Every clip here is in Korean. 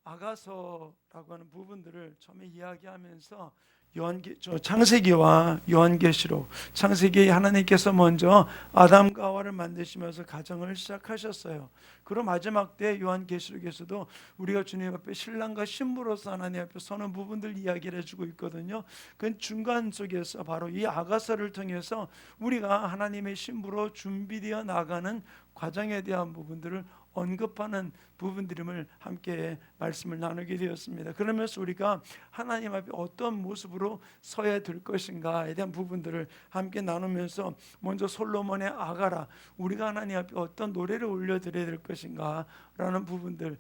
아가서라고 하는 부분들을 처음에 이야기하면서 창세기와 요한계시록, 창세기 하나님께서 먼저 아담과 하와를 만드시면서 가정을 시작하셨어요. 그리고 마지막 때 요한계시록에서도 우리가 주님 앞에 신랑과 신부로서 하나님 앞에 서는 부분들 이야기를 해주고 있거든요. 그 중간 속에서 바로 이 아가서를 통해서 우리가 하나님의 신부로 준비되어 나가는 과정에 대한 부분들을 언급하는 부분들임을 함께 말씀을 나누게 되었습니다. 그러면서 우리가 하나님 앞에 어떤 모습으로 서야 될 것인가에 대한 부분들을 함께 나누면서 먼저 솔로몬의 아가라, 우리가 하나님 앞에 어떤 노래를 올려드려야 될 것인가 라는 부분들,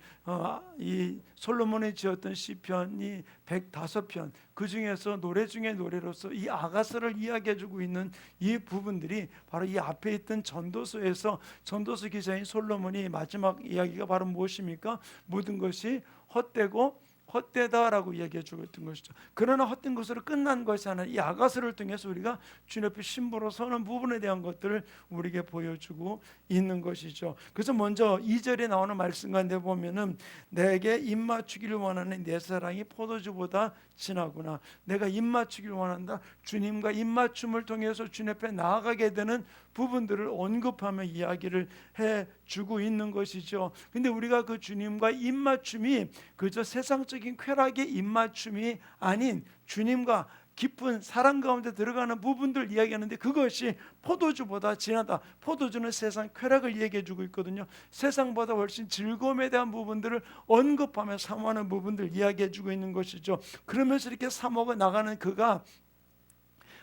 이 솔로몬이 지었던 시편이 105편, 그 중에서 노래 중에 노래로서 이 아가서를 이야기해주고 있는 이 부분들이 바로 이 앞에 있던 전도서에서 전도서 기자인 솔로몬이 마지막 이야기가 바로 무엇입니까? 모든 것이 헛되고 헛되다라고 이야기해 주고 있던 것이죠. 그러나 헛된 것으로 끝난 것이 아니라 이 아가서를 통해서 우리가 주님 앞에 신부로 서는 부분에 대한 것들을 우리에게 보여주고 있는 것이죠. 그래서 먼저 2절에 나오는 말씀 가운데 보면은 내게 입맞추기를 원하는 내 사랑이 포도주보다 진하구나. 내가 입맞추기를 원한다. 주님과 입맞춤을 통해서 주님 앞에 나아가게 되는 부분들을 언급하며 이야기를 해주고 있는 것이죠. 근데 우리가 그 주님과 입맞춤이 그저 세상적인 쾌락의 입맞춤이 아닌 주님과 깊은 사랑 가운데 들어가는 부분들 이야기하는데 그것이 포도주보다 진하다. 포도주는 세상 쾌락을 얘기해 주고 있거든요. 세상보다 훨씬 즐거움에 대한 부분들을 언급하며 사모하는 부분들 이야기해 주고 있는 것이죠. 그러면서 이렇게 사모가 나가는 그가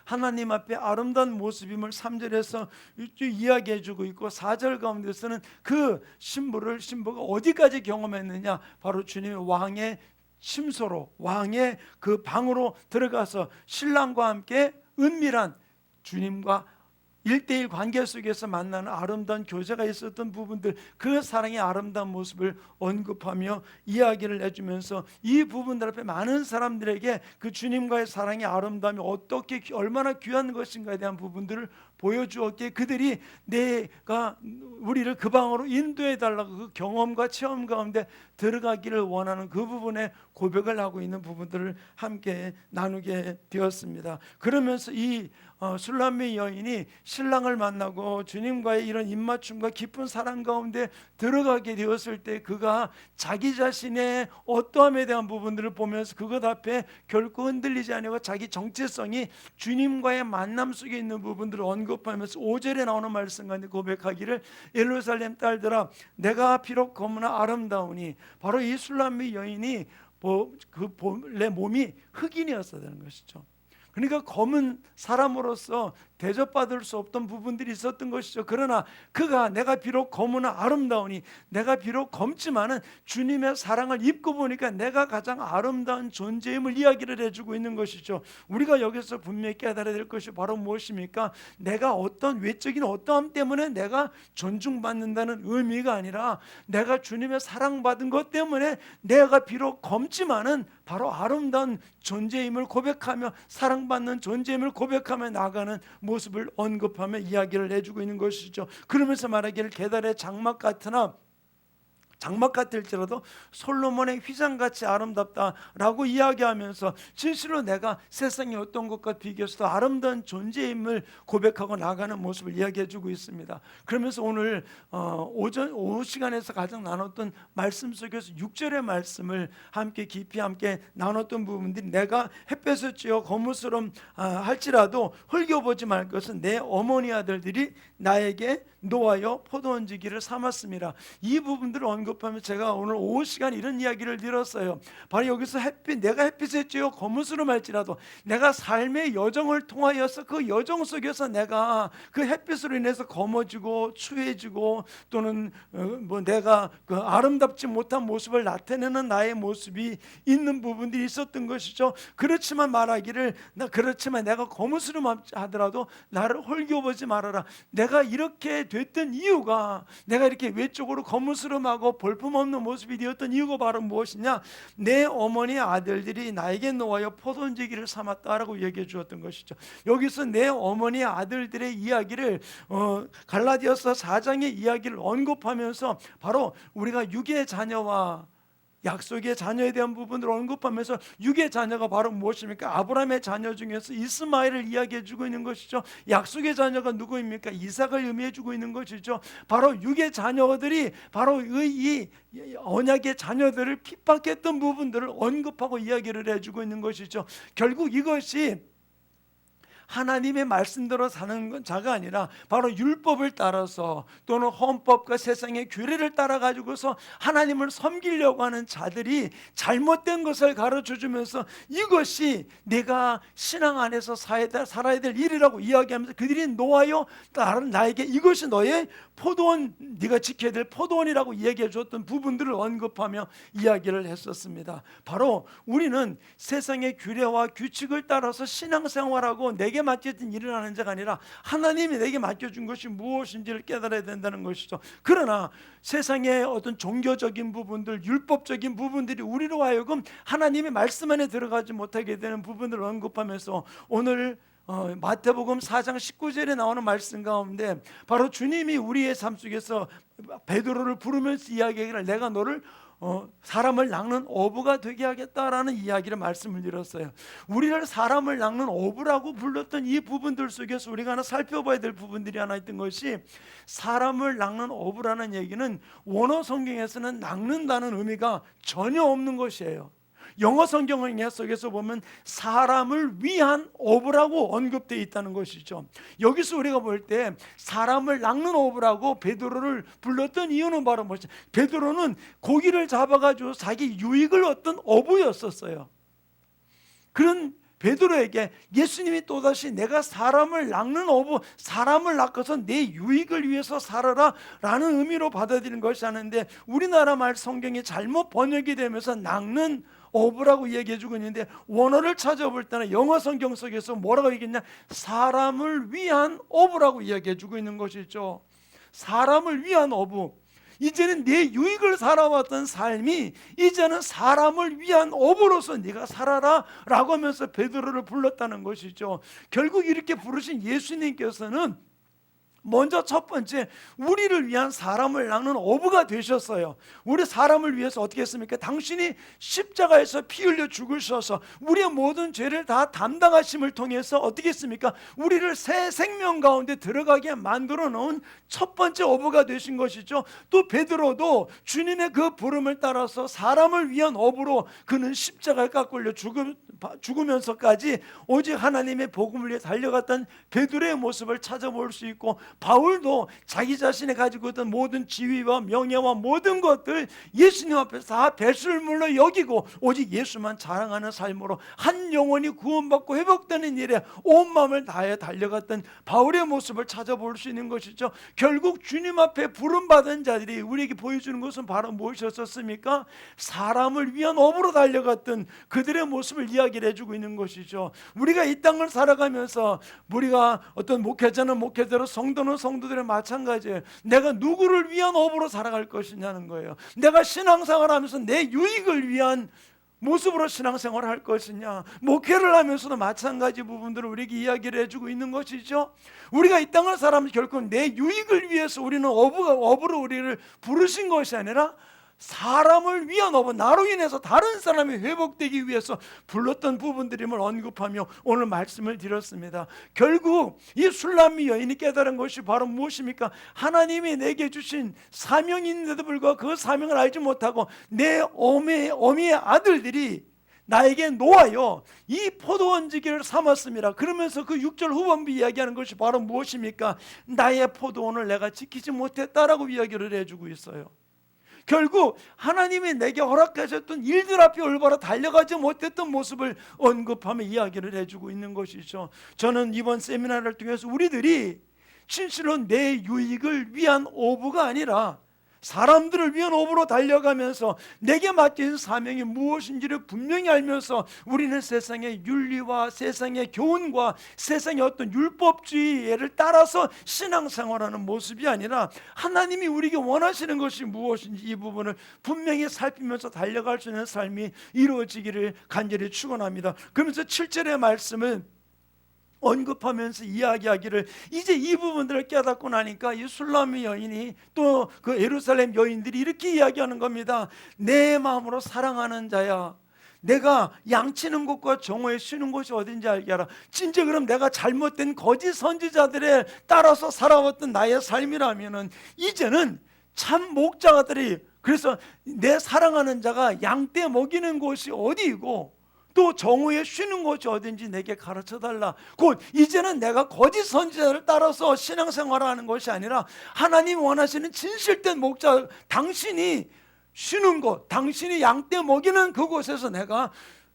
하나님 앞에 아름다운 모습임을 3절에서 이야기해 주고 있고 4절 가운데서는 그 신부가 어디까지 경험했느냐, 바로 주님의 왕의 침소로, 왕의 그 방으로 들어가서 신랑과 함께 은밀한 주님과 1대1 관계 속에서 만나는 아름다운 교제가 있었던 부분들, 그 사랑의 아름다운 모습을 언급하며 이야기를 해주면서 이 부분들 앞에 많은 사람들에게 그 주님과의 사랑의 아름다움이 어떻게 얼마나 귀한 것인가에 대한 부분들을 보여주었기에 그들이 내가 우리를 그 방으로 인도해 달라고 그 경험과 체험 가운데 들어가기를 원하는 그 부분에 고백을 하고 있는 부분들을 함께 나누게 되었습니다. 그러면서 이 술람미 여인이 신랑을 만나고 주님과의 이런 입맞춤과 깊은 사랑 가운데 들어가게 되었을 때 그가 자기 자신의 어떠함에 대한 부분들을 보면서 그것 앞에 결코 흔들리지 아니하고 자기 정체성이 주님과의 만남 속에 있는 부분들을 언급하면서 5절에 나오는 말씀 가운데 고백하기를 예루살렘 딸들아 내가 비록 검으나 아름다우니, 바로 이 술람미 여인이 본래 몸이 흑인이었어야 되는 것이죠. 그러니까 검은 사람으로서 대접받을 수 없던 부분들이 있었던 것이죠. 그러나 그가 내가 비록 검으나 아름다우니, 내가 비록 검지만은 주님의 사랑을 입고 보니까 내가 가장 아름다운 존재임을 이야기를 해주고 있는 것이죠. 우리가 여기서 분명히 깨달아야 될 것이 바로 무엇입니까? 내가 어떤 외적인 어떠함 때문에 내가 존중받는다는 의미가 아니라 내가 주님의 사랑받은 것 때문에 내가 비록 검지만은 바로 아름다운 존재임을 고백하며 사랑받는 존재임을 고백하며 나가는 모습을 언급하며 이야기를 해주고 있는 것이죠. 그러면서 말하기를 게달의 장막 같을지라도 솔로몬의 휘장같이 아름답다라고 이야기하면서 진실로 내가 세상의 어떤 것과 비교해서도 아름다운 존재임을 고백하고 나가는 모습을 이야기해주고 있습니다. 그러면서 오늘 오후 시간에서 가장 나눴던 말씀 속에서 6절의 말씀을 함께 깊이 함께 나눴던 부분들이 내가 햇볕을 쬐어 거무스름 할지라도 흘겨보지 말 것은 내 어머니 아들들이 나에게 노하여 포도 얹기를 삼았습니다. 이 부분들을 언급하면 제가 오늘 오후 시간 이런 이야기를 들었어요. 바로 여기서 내가 햇빛에 쬐어 거무스름 할지라도 내가 삶의 여정을 통하여서 그 여정 속에서 내가 그 햇빛으로 인해서 검어지고 추해지고 또는 내가 그 아름답지 못한 모습을 나타내는 나의 모습이 있는 부분들이 있었던 것이죠. 그렇지만 말하기를 그렇지만 내가 거무스름 하더라도 나를 홀겨보지 말아라. 내가 이렇게 됐던 이유가, 내가 이렇게 외적으로 거무스름하고 볼품없는 모습이 되었던 이유가 바로 무엇이냐? 내 어머니 아들들이 나에게 놓아여 포도원지기를 삼았다라고 얘기해 주었던 것이죠. 여기서 내 어머니 아들들의 이야기를 갈라디아서 4장의 이야기를 언급하면서 바로 우리가 육의 자녀와 약속의 자녀에 대한 부분을 언급하면서 육의 자녀가 바로 무엇입니까? 아브라함의 자녀 중에서 이스마엘을 이야기해 주고 있는 것이죠. 약속의 자녀가 누구입니까? 이삭을 의미해 주고 있는 것이죠. 바로 육의 자녀들이 바로 이 언약의 자녀들을 핍박했던 부분들을 언급하고 이야기를 해주고 있는 것이죠. 결국 이것이 하나님의 말씀대로 사는 자가 아니라 바로 율법을 따라서 또는 헌법과 세상의 규례를 따라 가지고서 하나님을 섬기려고 하는 자들이 잘못된 것을 가르쳐 주면서 이것이 내가 신앙 안에서 살아야 될 일이라고 이야기하면서 그들이 놓아요 나에게 이것이 너의 포도원, 네가 지켜야 될 포도원이라고 이야기해 줬던 부분들을 언급하며 이야기를 했었습니다. 바로 우리는 세상의 규례와 규칙을 따라서 신앙생활하고 내게 맡겨진 일을 하는 자가 아니라 하나님이 내게 맡겨준 것이 무엇인지를 깨달아야 된다는 것이죠. 그러나 세상의 어떤 종교적인 부분들, 율법적인 부분들이 우리로 하여금 하나님의 말씀 안에 들어가지 못하게 되는 부분을 언급하면서 오늘 마태복음 4장 19절에 나오는 말씀 가운데 바로 주님이 우리의 삶 속에서 베드로를 부르면서 이야기하기를 내가 너를 사람을 낚는 어부가 되게 하겠다라는 이야기를 말씀을 드렸어요. 우리를 사람을 낚는 어부라고 불렀던 이 부분들 속에서 우리가 하나 살펴봐야 될 부분들이 하나 있던 것이 사람을 낚는 어부라는 얘기는 원어 성경에서는 낚는다는 의미가 전혀 없는 것이에요. 영어 성경을 속에서 보면 사람을 위한 어부라고 언급되어 있다는 것이죠. 여기서 우리가 볼 때 사람을 낚는 어부라고 베드로를 불렀던 이유는 바로 뭐죠? 베드로는 고기를 잡아가지고 자기 유익을 얻던 어부였었어요. 그런 베드로에게 예수님이 또다시 내가 사람을 낚는 어부, 사람을 낚아서 내 유익을 위해서 살아라 라는 의미로 받아들이는 것이 아닌데 우리나라 말 성경이 잘못 번역이 되면서 낚는 어부라고 얘기해주고 있는데 원어를 찾아볼 때는 영어 성경 속에서 뭐라고 얘기했냐? 사람을 위한 어부라고 이야기해주고 있는 것이죠. 사람을 위한 어부. 이제는 내 유익을 살아왔던 삶이 이제는 사람을 위한 어부로서 네가 살아라 라고 하면서 베드로를 불렀다는 것이죠. 결국 이렇게 부르신 예수님께서는 먼저 첫 번째 우리를 위한 사람을 낚는 어부가 되셨어요. 우리 사람을 위해서 어떻게 했습니까? 당신이 십자가에서 피 흘려 죽으셔서 우리의 모든 죄를 다 담당하심을 통해서 어떻게 했습니까? 우리를 새 생명 가운데 들어가게 만들어 놓은 첫 번째 어부가 되신 것이죠. 또 베드로도 주님의 그 부름을 따라서 사람을 위한 어부로 그는 십자가에 깎을려 죽으면서까지 오직 하나님의 복음을 위해 달려갔던 베드로의 모습을 찾아볼 수 있고 바울도 자기 자신이 가지고 있던 모든 지위와 명예와 모든 것들 예수님 앞에서 다 배설물로 여기고 오직 예수만 자랑하는 삶으로 한 영혼이 구원받고 회복되는 일에 온 마음을 다해 달려갔던 바울의 모습을 찾아볼 수 있는 것이죠. 결국 주님 앞에 부름받은 자들이 우리에게 보여주는 것은 바로 무엇이었습니까? 사람을 위한 업으로 달려갔던 그들의 모습을 이야기를 해주고 있는 것이죠. 우리가 이 땅을 살아가면서 우리가 어떤 목회자는 목회자로 성도는 성도들의 마찬가지예요. 내가 누구를 위한 업으로 살아갈 것이냐는 거예요. 내가 신앙생활하면서 내 유익을 위한 모습으로 신앙생활을 할 것이냐. 목회를 하면서도 마찬가지 부분들을 우리에게 이야기를 해주고 있는 것이죠. 우리가 이 땅을 살아가면서 결코 내 유익을 위해서 우리는 업으로 우리를 부르신 것이 아니라 사람을 위한 어부, 나로 인해서 다른 사람이 회복되기 위해서 불렀던 부분들임을 언급하며 오늘 말씀을 드렸습니다. 결국 이 술람미 여인이 깨달은 것이 바로 무엇입니까? 하나님이 내게 주신 사명인데도 불구하고 그 사명을 알지 못하고 내 어미의 아들들이 나에게 놓아요 이 포도원지기를 삼았습니다. 그러면서 그 6절 후반부 이야기하는 것이 바로 무엇입니까? 나의 포도원을 내가 지키지 못했다라고 이야기를 해주고 있어요. 결국 하나님이 내게 허락하셨던 일들 앞에 올바로 달려가지 못했던 모습을 언급하며 이야기를 해주고 있는 것이죠. 저는 이번 세미나를 통해서 우리들이 진실로 내 유익을 위한 어부가 아니라 사람들을 위한 업으로 달려가면서 내게 맡긴 사명이 무엇인지를 분명히 알면서 우리는 세상의 윤리와 세상의 교훈과 세상의 어떤 율법주의를 따라서 신앙생활하는 모습이 아니라 하나님이 우리에게 원하시는 것이 무엇인지 이 부분을 분명히 살피면서 달려갈 수 있는 삶이 이루어지기를 간절히 축원합니다. 그러면서 7절의 말씀을 언급하면서 이야기하기를, 이제 이 부분들을 깨닫고 나니까 이 술람의 여인이 또 그 예루살렘 여인들이 이렇게 이야기하는 겁니다. 내 마음으로 사랑하는 자야, 내가 양치는 곳과 정오에 쉬는 곳이 어딘지 알게 하라. 진짜 그럼 내가 잘못된 거짓 선지자들에 따라서 살아왔던 나의 삶이라면은 이제는 참 목자들이, 그래서 내 사랑하는 자가 양떼 먹이는 곳이 어디이고 또 정오에 쉬는 곳이 어딘지 내게 가르쳐달라. 곧 이제는 내가 거짓 선지자를 따라서 신앙생활을 하는 것이 아니라 하나님 원하시는 진실된 목자, 당신이 쉬는 곳, 당신이 양떼 먹이는 그곳에서 내가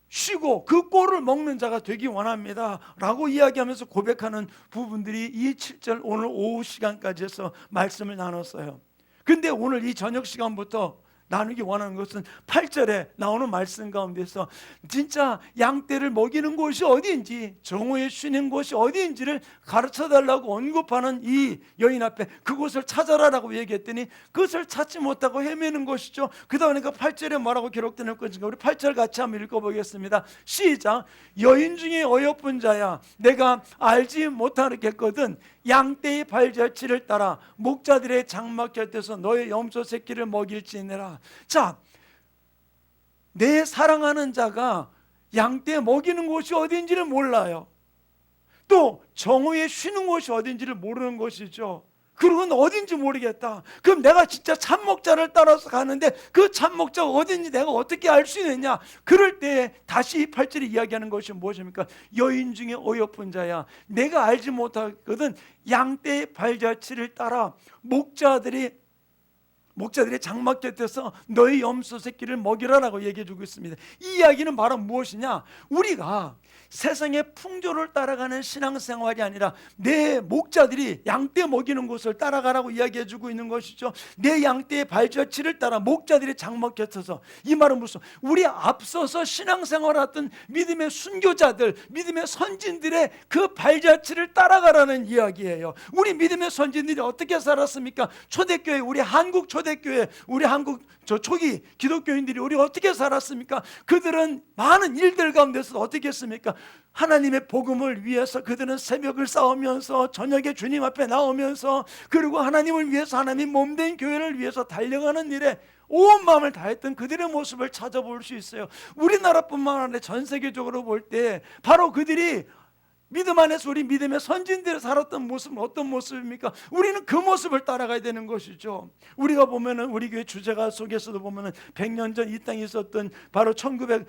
쉬고 그 꼴을 먹는 자가 되기 원합니다 라고 이야기하면서 고백하는 부분들이 이 7절 오늘 오후 시간까지 해서 말씀을 나눴어요. 근데 오늘 이 저녁 시간부터 나누기 원하는 것은 8절에 나오는 말씀 가운데서 진짜 양떼를 먹이는 곳이 어디인지, 정오에 쉬는 곳이 어디인지를 가르쳐달라고 언급하는 이 여인 앞에 그곳을 찾아라라고 얘기했더니 그것을 찾지 못하고 헤매는 것이죠. 그다음에 그 8절에 뭐라고 기록되는 것인가, 우리 8절 같이 한번 읽어보겠습니다. 시작. 여인 중에 어여쁜 자야, 내가 알지 못하겠거든 양떼의 발자취를 따라 목자들의 장막 곁에서 너의 염소 새끼를 먹일지니라. 자, 내 사랑하는 자가 양떼 먹이는 곳이 어딘지를 몰라요. 또 정오에 쉬는 곳이 어딘지를 모르는 것이죠. 그건 어딘지 모르겠다. 그럼 내가 진짜 참목자를 따라서 가는데 그 참목자가 어딘지 내가 어떻게 알 수 있느냐? 그럴 때 다시 8절이 이야기하는 것이 무엇입니까? 여인 중에 어여쁜 자야, 내가 알지 못하거든 양떼의 발자취를 따라 목자들의 장막 곁에서 너의 염소 새끼를 먹이라라고 얘기해 주고 있습니다. 이 이야기는 바로 무엇이냐? 우리가 세상의 풍조를 따라가는 신앙생활이 아니라 내 목자들이 양떼 먹이는 곳을 따라가라고 이야기해 주고 있는 것이죠. 내 양떼의 발자취를 따라 목자들이 장막 곁에서, 이 말은 무슨, 우리 앞서서 신앙생활을 했던 믿음의 순교자들, 믿음의 선진들의 그 발자취를 따라가라는 이야기예요. 우리 믿음의 선진들이 어떻게 살았습니까? 초대교회, 우리 한국 초대교회, 우리 한국 초기 기독교인들이 우리 어떻게 살았습니까? 그들은 많은 일들 가운데서 어떻게 했습니까? 하나님의 복음을 위해서 그들은 새벽을 싸우면서 저녁에 주님 앞에 나오면서, 그리고 하나님을 위해서, 하나님 몸된 교회를 위해서 달려가는 일에 온 마음을 다했던 그들의 모습을 찾아볼 수 있어요. 우리나라뿐만 아니라 전 세계적으로 볼 때 바로 그들이 믿음 안에서 우리 믿음의 선진들이 살았던 모습은 어떤 모습입니까? 우리는 그 모습을 따라가야 되는 것이죠. 우리가 보면은 우리 교회 주제가 속에서도 보면은 100년 전 이 땅에 있었던 바로 1900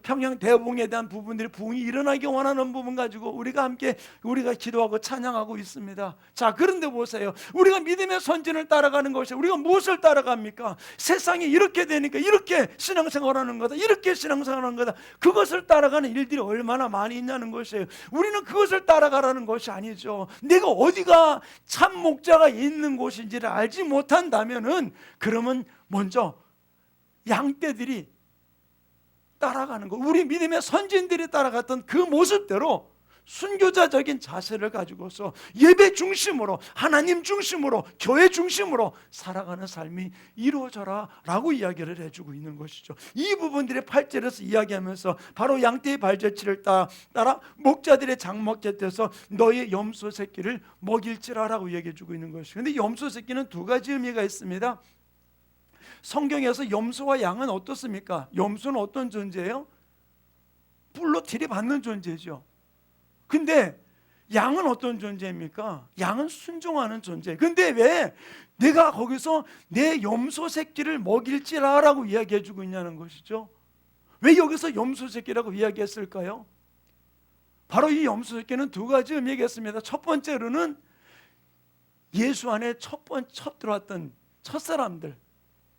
평양 대붕에 대한 부분들이, 부흥이 일어나기 원하는 부분 가지고 우리가 함께 우리가 기도하고 찬양하고 있습니다. 자, 그런데 보세요. 우리가 믿음의 선진을 따라가는 것이, 우리가 무엇을 따라갑니까? 세상이 이렇게 되니까 이렇게 신앙생활하는 거다, 이렇게 신앙생활하는 거다, 그것을 따라가는 일들이 얼마나 많이 있냐는 것이에요. 우리는 그것을 따라가라는 것이 아니죠. 내가 어디가 참 목자가 있는 곳인지를 알지 못한다면은, 그러면 먼저 양떼들이 따라가는 거, 우리 믿음의 선진들이 따라갔던 그 모습대로 순교자적인 자세를 가지고서 예배 중심으로, 하나님 중심으로, 교회 중심으로 살아가는 삶이 이루어져라 라고 이야기를 해주고 있는 것이죠. 이 부분들이 8절에서 이야기하면서 바로 양떼의 발자취를 따라 목자들의 장막 곁에서 너의 염소 새끼를 먹일지라 라고 얘기해주고 있는 것이죠. 그런데 염소 새끼는 두 가지 의미가 있습니다. 성경에서 염소와 양은 어떻습니까? 염소는 어떤 존재예요? 뿔로 들이받는 존재죠. 근데 양은 어떤 존재입니까? 양은 순종하는 존재. 근데 왜 내가 거기서 내 염소 새끼를 먹일지라라고 이야기해주고 있냐는 것이죠. 왜 여기서 염소 새끼라고 이야기했을까요? 바로 이 염소 새끼는 두 가지 의미가 있습니다. 첫 번째로는 예수 안에 첫 들어왔던 첫사람들,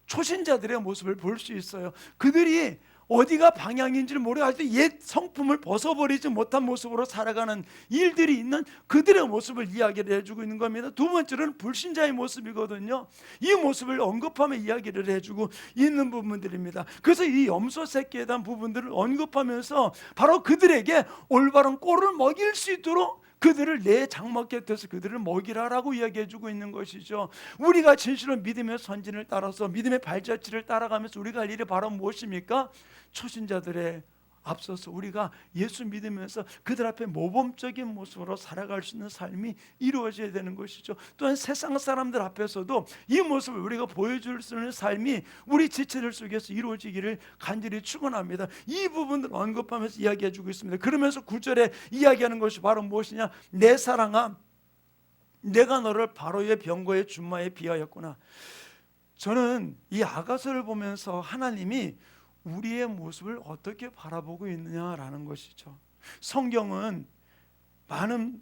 초신자들의 모습을 볼 수 있어요. 그들이 어디가 방향인지를 모르고 아직도 옛 성품을 벗어버리지 못한 모습으로 살아가는 일들이 있는 그들의 모습을 이야기를 해주고 있는 겁니다. 두 번째로는 불신자의 모습이거든요. 이 모습을 언급하며 이야기를 해주고 있는 부분들입니다. 그래서 이 염소 새끼에 대한 부분들을 언급하면서 바로 그들에게 올바른 꼴을 먹일 수 있도록 그들을 내 장막 곁에서 그들을 먹이라라고 이야기해주고 있는 것이죠. 우리가 진실로 믿음의 선진을 따라서 믿음의 발자취를 따라가면서 우리가 할 일이 바로 무엇입니까? 초신자들의 앞서서 우리가 예수 믿으면서 그들 앞에 모범적인 모습으로 살아갈 수 있는 삶이 이루어져야 되는 것이죠. 또한 세상 사람들 앞에서도 이 모습을 우리가 보여줄 수 있는 삶이 우리 지체들 속에서 이루어지기를 간절히 축원합니다. 이 부분을 언급하면서 이야기해 주고 있습니다. 그러면서 9절에 이야기하는 것이 바로 무엇이냐? 내 사랑아, 내가 너를 바로의 병거의 준마에 비하였구나. 저는 이 아가서를 보면서 하나님이 우리의 모습을 어떻게 바라보고 있느냐라는 것이죠. 성경은 많은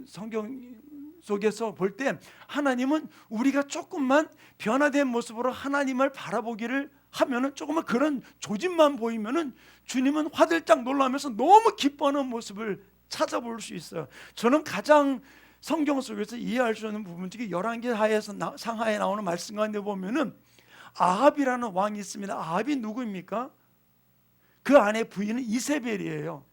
성경 속에서 볼 때 하나님은 우리가 조금만 변화된 모습으로 하나님을 바라보기를 하면은, 조금만 그런 조짐만 보이면은 주님은 화들짝 놀라면서 너무 기뻐하는 모습을 찾아볼 수 있어요. 저는 가장 성경 속에서 이해할 수 있는 부분 중에 열왕기 상하에 나오는 말씀 가운데 보면은 아합이라는 왕이 있습니다. 아합이 누구입니까? 그 아내 부인은 이세벨이에요.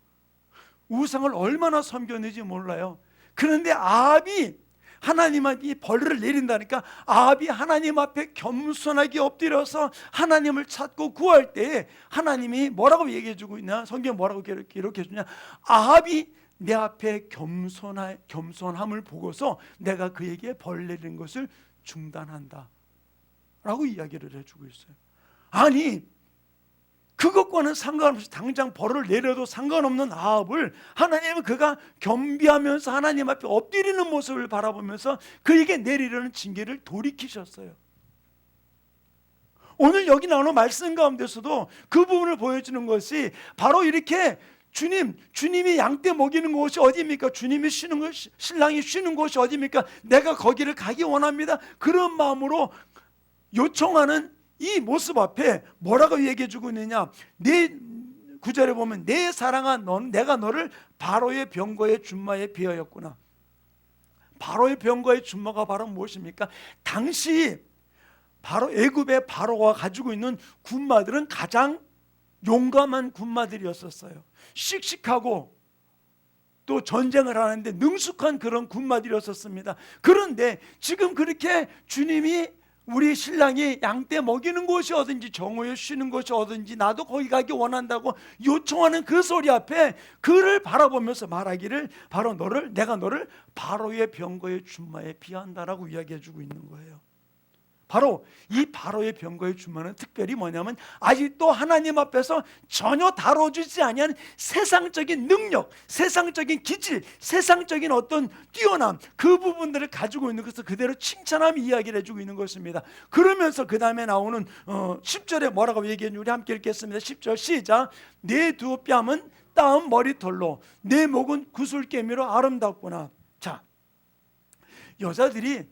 우상을 얼마나 섬겼는지 몰라요. 그런데 아합이 하나님 앞에 벌을 내린다니까, 아합이 하나님 앞에 겸손하게 엎드려서 하나님을 찾고 구할 때 하나님이 뭐라고 얘기해 주고 있냐? 성경 뭐라고 기록해 주냐? 아합이 내 앞에 겸손함을 보고서 내가 그에게 벌 내리는 것을 중단한다 라고 이야기를 해주고 있어요. 아니, 그것과는 상관없이 당장 벌을 내려도 상관없는 아합을 하나님은 그가 겸비하면서 하나님 앞에 엎드리는 모습을 바라보면서 그에게 내리려는 징계를 돌이키셨어요. 오늘 여기 나오는 말씀 가운데서도 그 부분을 보여주는 것이 바로 이렇게 주님이 양떼 먹이는 곳이 어디입니까? 주님이 쉬는 곳, 신랑이 쉬는 곳이 어디입니까? 내가 거기를 가기 원합니다. 그런 마음으로 요청하는 이 모습 앞에 뭐라고 얘기해 주고 있느냐? 9절에 보면 내 사랑아, 내가 너를 바로의 병거의 준마에 비하였구나. 바로의 병거의 준마가 바로 무엇입니까? 당시 바로 애굽의 바로가 가지고 있는 군마들은 가장 용감한 군마들이었었어요. 씩씩하고 또 전쟁을 하는데 능숙한 그런 군마들이었었습니다. 그런데 지금 그렇게 주님이 우리 신랑이 양떼 먹이는 곳이 어딘지, 정오에 쉬는 곳이 어딘지, 나도 거기 가기 원한다고 요청하는 그 소리 앞에 그를 바라보면서 말하기를 바로 내가 너를 바로의 병거의 준마에 비한다라고 이야기해 주고 있는 거예요. 바로 이 바로의 병거의 준마는 특별히 뭐냐면 아직도 하나님 앞에서 전혀 다뤄주지 아니한 세상적인 능력, 세상적인 기질, 세상적인 어떤 뛰어남, 그 부분들을 가지고 있는 것을 그대로 칭찬하며 이야기를 해주고 있는 것입니다. 그러면서 그 다음에 나오는 10절에 뭐라고 얘기했는지 우리 함께 읽겠습니다. 10절 시작. 내 두 뺨은 따은 머리털로 내 목은 구슬개미로 아름답구나. 자, 여자들이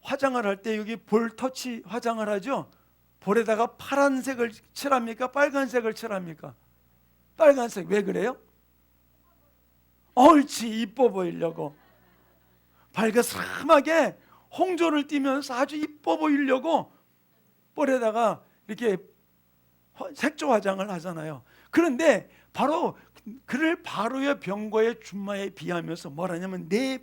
화장을 할 때 여기 볼 터치 화장을 하죠. 볼에다가 파란색을 칠합니까? 빨간색을 칠합니까? 빨간색. 왜 그래요? 옳지, 이뻐 보이려고. 발그스름하게 홍조를 띠면서 아주 이뻐 보이려고 볼에다가 이렇게 색조 화장을 하잖아요. 그런데 바로 그를 바로의 병거의 준마에 비하면서 뭐라냐면 내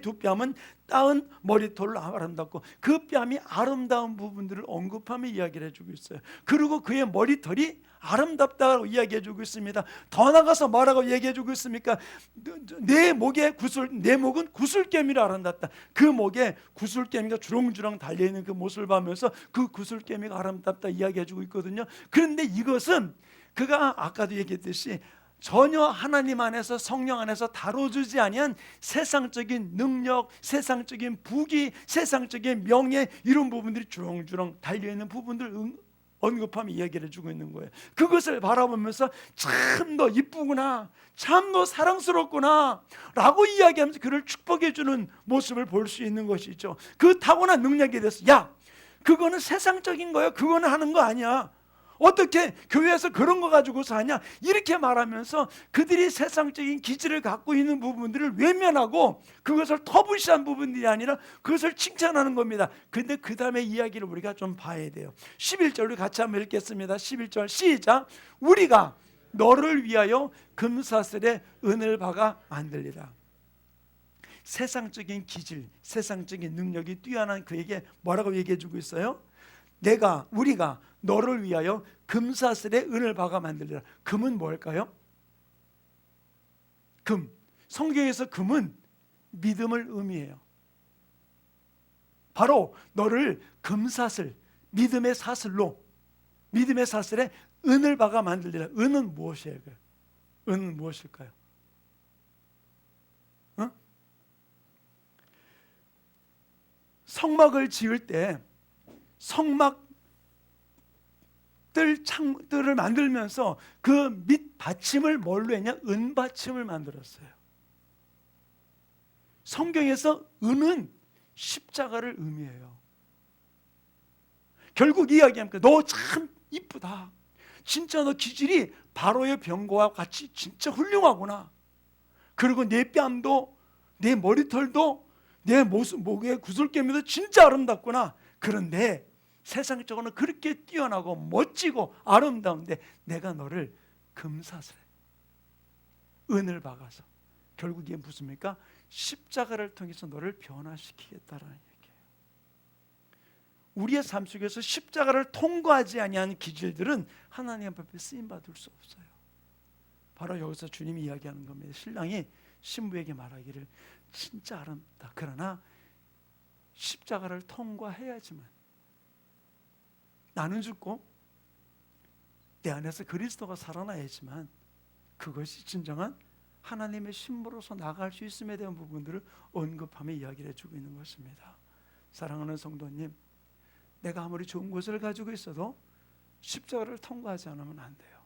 두 뺨은 따은 머리털로 아름답고, 그 뺨이 아름다운 부분들을 언급하며 이야기를 해주고 있어요. 그리고 그의 머리털이 아름답다고 이야기해주고 있습니다. 더 나가서 뭐라고 얘기해주고 있습니까? 내 목은 구슬개미로 아름답다. 그 목에 구슬개미가 주렁주렁 달려있는 그 모습을 보면서 그 구슬개미가 아름답다 이야기해주고 있거든요. 그런데 이것은 그가 아까도 얘기했듯이 전혀 하나님 안에서, 성령 안에서 다뤄주지 아니한 세상적인 능력, 세상적인 부귀, 세상적인 명예, 이런 부분들이 주렁주렁 달려있는 부분들을 언급하며 이야기를 해주고 있는 거예요. 그것을 바라보면서 참 너 이쁘구나, 참 너 사랑스럽구나 라고 이야기하면서 그를 축복해 주는 모습을 볼 수 있는 것이죠. 그 타고난 능력에 대해서 야, 그거는 세상적인 거야, 그거는 하는 거 아니야, 어떻게 교회에서 그런 거 가지고서 하냐, 이렇게 말하면서 그들이 세상적인 기질을 갖고 있는 부분들을 외면하고 그것을 터부시한 부분들이 아니라 그것을 칭찬하는 겁니다. 근데 그 다음에 이야기를 우리가 좀 봐야 돼요. 11절 우리 같이 한번 읽겠습니다. 11절 시작. 우리가 너를 위하여 금사슬에 은을 박아 만들리라. 세상적인 기질, 세상적인 능력이 뛰어난 그에게 뭐라고 얘기해 주고 있어요? 우리가 너를 위하여 금사슬의 은을 박아 만들리라. 금은 뭘까요? 금. 성경에서 금은 믿음을 의미해요. 바로 너를 금사슬, 믿음의 사슬에 은을 박아 만들리라. 은은 무엇이에요? 은은 무엇일까요? 성막을 지을 때 창들을 만들면서 그 밑 받침을 뭘로 했냐? 은 받침을 만들었어요. 성경에서 은은 십자가를 의미해요. 결국 이야기합니까? 너 참 이쁘다. 진짜 너 기질이 바로의 병거와 같이 진짜 훌륭하구나. 그리고 내 뺨도 내 머리털도 내 목의 구슬깨미도 진짜 아름답구나. 그런데 세상적으로는 그렇게 뛰어나고 멋지고 아름다운데 내가 너를 금사슬에 은을 박아서 결국 이게 무슨입니까? 십자가를 통해서 너를 변화시키겠다라는 얘기예요. 우리의 삶 속에서 십자가를 통과하지 아니하는 기질들은 하나님 앞에 쓰임받을 수 없어요. 바로 여기서 주님이 이야기하는 겁니다. 신랑이 신부에게 말하기를 진짜 아름답다. 그러나 십자가를 통과해야지만 나는 죽고 내 안에서 그리스도가 살아나야지만 그것이 진정한 하나님의 신부로서 나갈 수 있음에 대한 부분들을 언급하며 이야기를 해주고 있는 것입니다. 사랑하는 성도님, 내가 아무리 좋은 것을 가지고 있어도 십자가를 통과하지 않으면 안 돼요.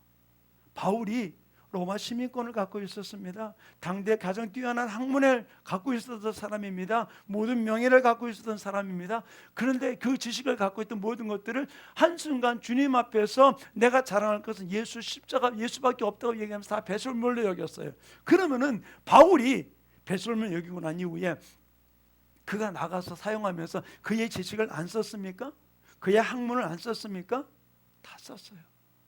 바울이 로마 시민권을 갖고 있었습니다. 당대 가장 뛰어난 학문을 갖고 있었던 사람입니다. 모든 명예를 갖고 있었던 사람입니다. 그런데 그 지식을 갖고 있던 모든 것들을 한순간 주님 앞에서 내가 자랑할 것은 예수 십자가 예수밖에 없다고 얘기하면서 다 배설물로 여겼어요. 그러면은 바울이 배설물 여기고 난 이후에 그가 나가서 사용하면서 그의 지식을 안 썼습니까? 그의 학문을 안 썼습니까? 다 썼어요.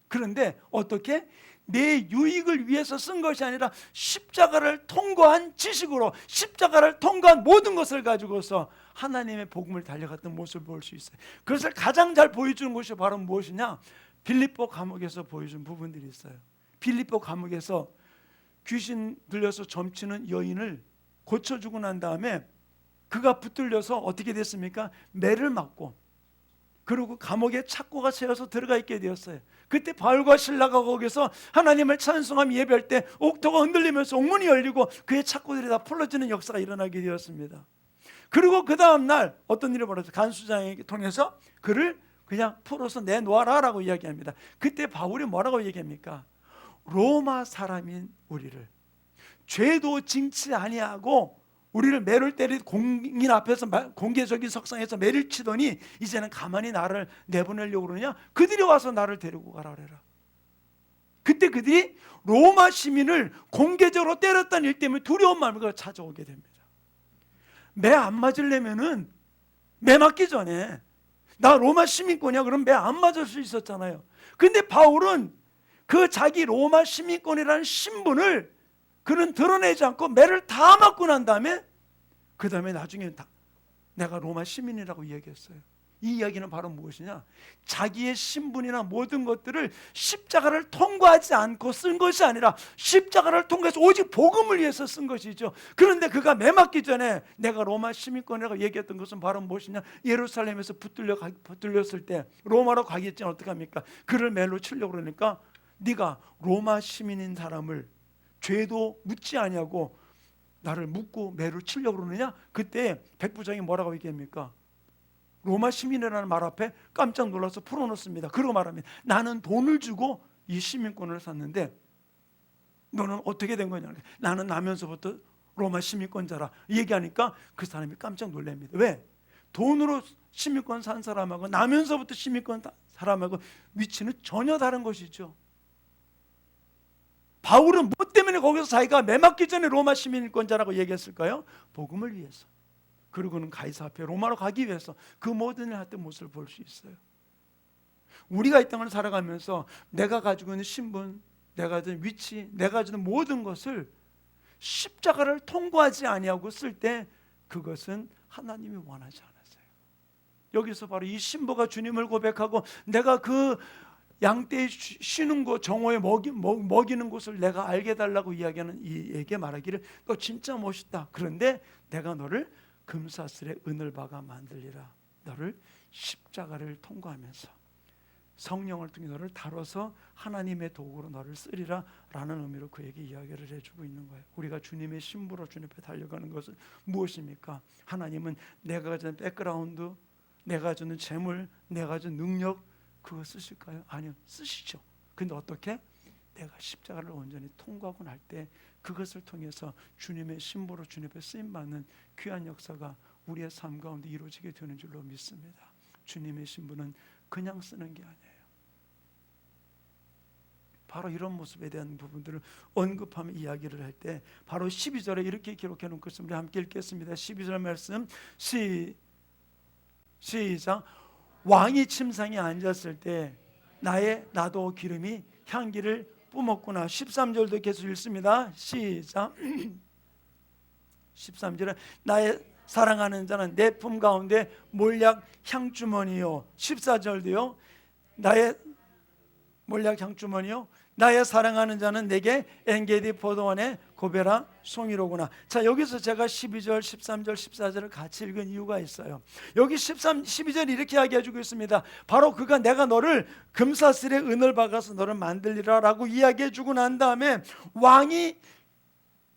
그런데 어떻게? 내 유익을 위해서 쓴 것이 아니라 십자가를 통과한 지식으로 십자가를 통과한 모든 것을 가지고서 하나님의 복음을 달려갔던 모습을 볼 수 있어요. 그것을 가장 잘 보여주는 것이 바로 무엇이냐? 빌립보 감옥에서 보여준 부분들이 있어요. 빌립보 감옥에서 귀신 들려서 점치는 여인을 고쳐주고 난 다음에 그가 붙들려서 어떻게 됐습니까? 매를 맞고 그리고 감옥에 착고가 채워서 들어가 있게 되었어요. 그때 바울과 실라가 거기서 하나님을 찬송하며 예배할 때 옥토가 흔들리면서 옥문이 열리고 그의 착고들이 다 풀어지는 역사가 일어나게 되었습니다. 그리고 그 다음 날 어떤 일이 벌어졌어요? 간수장에게 통해서 그를 그냥 풀어서 내놓아라 라고 이야기합니다. 그때 바울이 뭐라고 얘기합니까? 로마 사람인 우리를 죄도 징치 아니하고 우리를 매를 때리고 공인 앞에서 공개적인 석상에서 매를 치더니 이제는 가만히 나를 내보내려고 그러냐? 그들이 와서 나를 데리고 가라 그래라. 그때 그들이 로마 시민을 공개적으로 때렸다는 일 때문에 두려운 마음으로 찾아오게 됩니다. 매 안 맞으려면은 매 맞기 전에 나 로마 시민권이야 그럼 매 안 맞을 수 있었잖아요. 근데 바울은 그 자기 로마 시민권이라는 신분을 그는 드러내지 않고 매를 다 맞고 난 다음에 그 다음에 나중에 내가 로마 시민이라고 이야기했어요. 이 이야기는 바로 무엇이냐? 자기의 신분이나 모든 것들을 십자가를 통과하지 않고 쓴 것이 아니라 십자가를 통과해서 오직 복음을 위해서 쓴 것이죠. 그런데 그가 매 맞기 전에 내가 로마 시민권이라고 얘기했던 것은 바로 무엇이냐? 예루살렘에서 붙들렸을 때 로마로 가겠지 어떻게 합니까? 그를 매로 치려고 그러니까 네가 로마 시민인 사람을 죄도 묻지 아니하고 나를 묻고 매를 치려고 그러느냐? 그때 백부장이 뭐라고 얘기합니까? 로마 시민이라는 말 앞에 깜짝 놀라서 풀어놓습니다. 그러고 말합니다. 나는 돈을 주고 이 시민권을 샀는데 너는 어떻게 된 거냐? 나는 나면서부터 로마 시민권자라 얘기하니까 그 사람이 깜짝 놀랍니다. 왜? 돈으로 시민권 산 사람하고 나면서부터 시민권 사람하고 위치는 전혀 다른 것이죠. 바울은 뭐 때문에 거기서 자기가 매 맞기 전에 로마 시민권자라고 얘기했을까요? 복음을 위해서. 그리고는 가이사 앞에 로마로 가기 위해서 그 모든 일을 했던 모습을 볼 수 있어요. 우리가 이 땅을 살아가면서 내가 가지고 있는 신분, 내가 가진 위치, 내가 가지는 모든 것을 십자가를 통과하지 아니하고 쓸 때 그것은 하나님이 원하지 않았어요. 여기서 바로 이 신부가 주님을 고백하고 내가 그 양떼 쉬는 곳, 정오에 먹이는 곳을 내가 알게 해달라고 이야기하는 이에게 말하기를 너 진짜 멋있다. 그런데 내가 너를 금사슬에 은을박아 만들리라. 너를 십자가를 통과하면서 성령을 통해 너를 다뤄서 하나님의 도구로 너를 쓰리라 라는 의미로 그에게 이야기를 해주고 있는 거예요. 우리가 주님의 신부로 주님 앞에 달려가는 것은 무엇입니까? 하나님은 내가 가진 백그라운드, 내가 주는 재물, 내가 주는 능력 그거 쓰실까요? 아니요, 쓰시죠. 근데 어떻게? 내가 십자가를 온전히 통과하고 날 때 그것을 통해서 주님의 신부로 주님 앞에 쓰임받는 귀한 역사가 우리의 삶 가운데 이루어지게 되는 줄로 믿습니다. 주님의 신부는 그냥 쓰는 게 아니에요. 바로 이런 모습에 대한 부분들을 언급하며 이야기를 할 때 바로 12절에 이렇게 기록해 놓고 있습니다. 함께 읽겠습니다. 12절 말씀 시작. 왕이 침상에 앉았을 때 나도 기름이 향기를 뿜었구나. 13절도 계속 읽습니다. 시작. 13절은 나의 사랑하는 자는 내 품 가운데 몰약 향주머니요. 14절도요. 나의 몰약 향주머니요. 나의 사랑하는 자는 내게 엔게디 포도원의 고베라 송이로구나. 자, 여기서 제가 12절, 13절, 14절을 같이 읽은 이유가 있어요. 여기 12절이 이렇게 이야기해 주고 있습니다. 바로 그가 내가 너를 금사슬에 은을 박아서 너를 만들리라 라고 이야기해 주고 난 다음에 왕이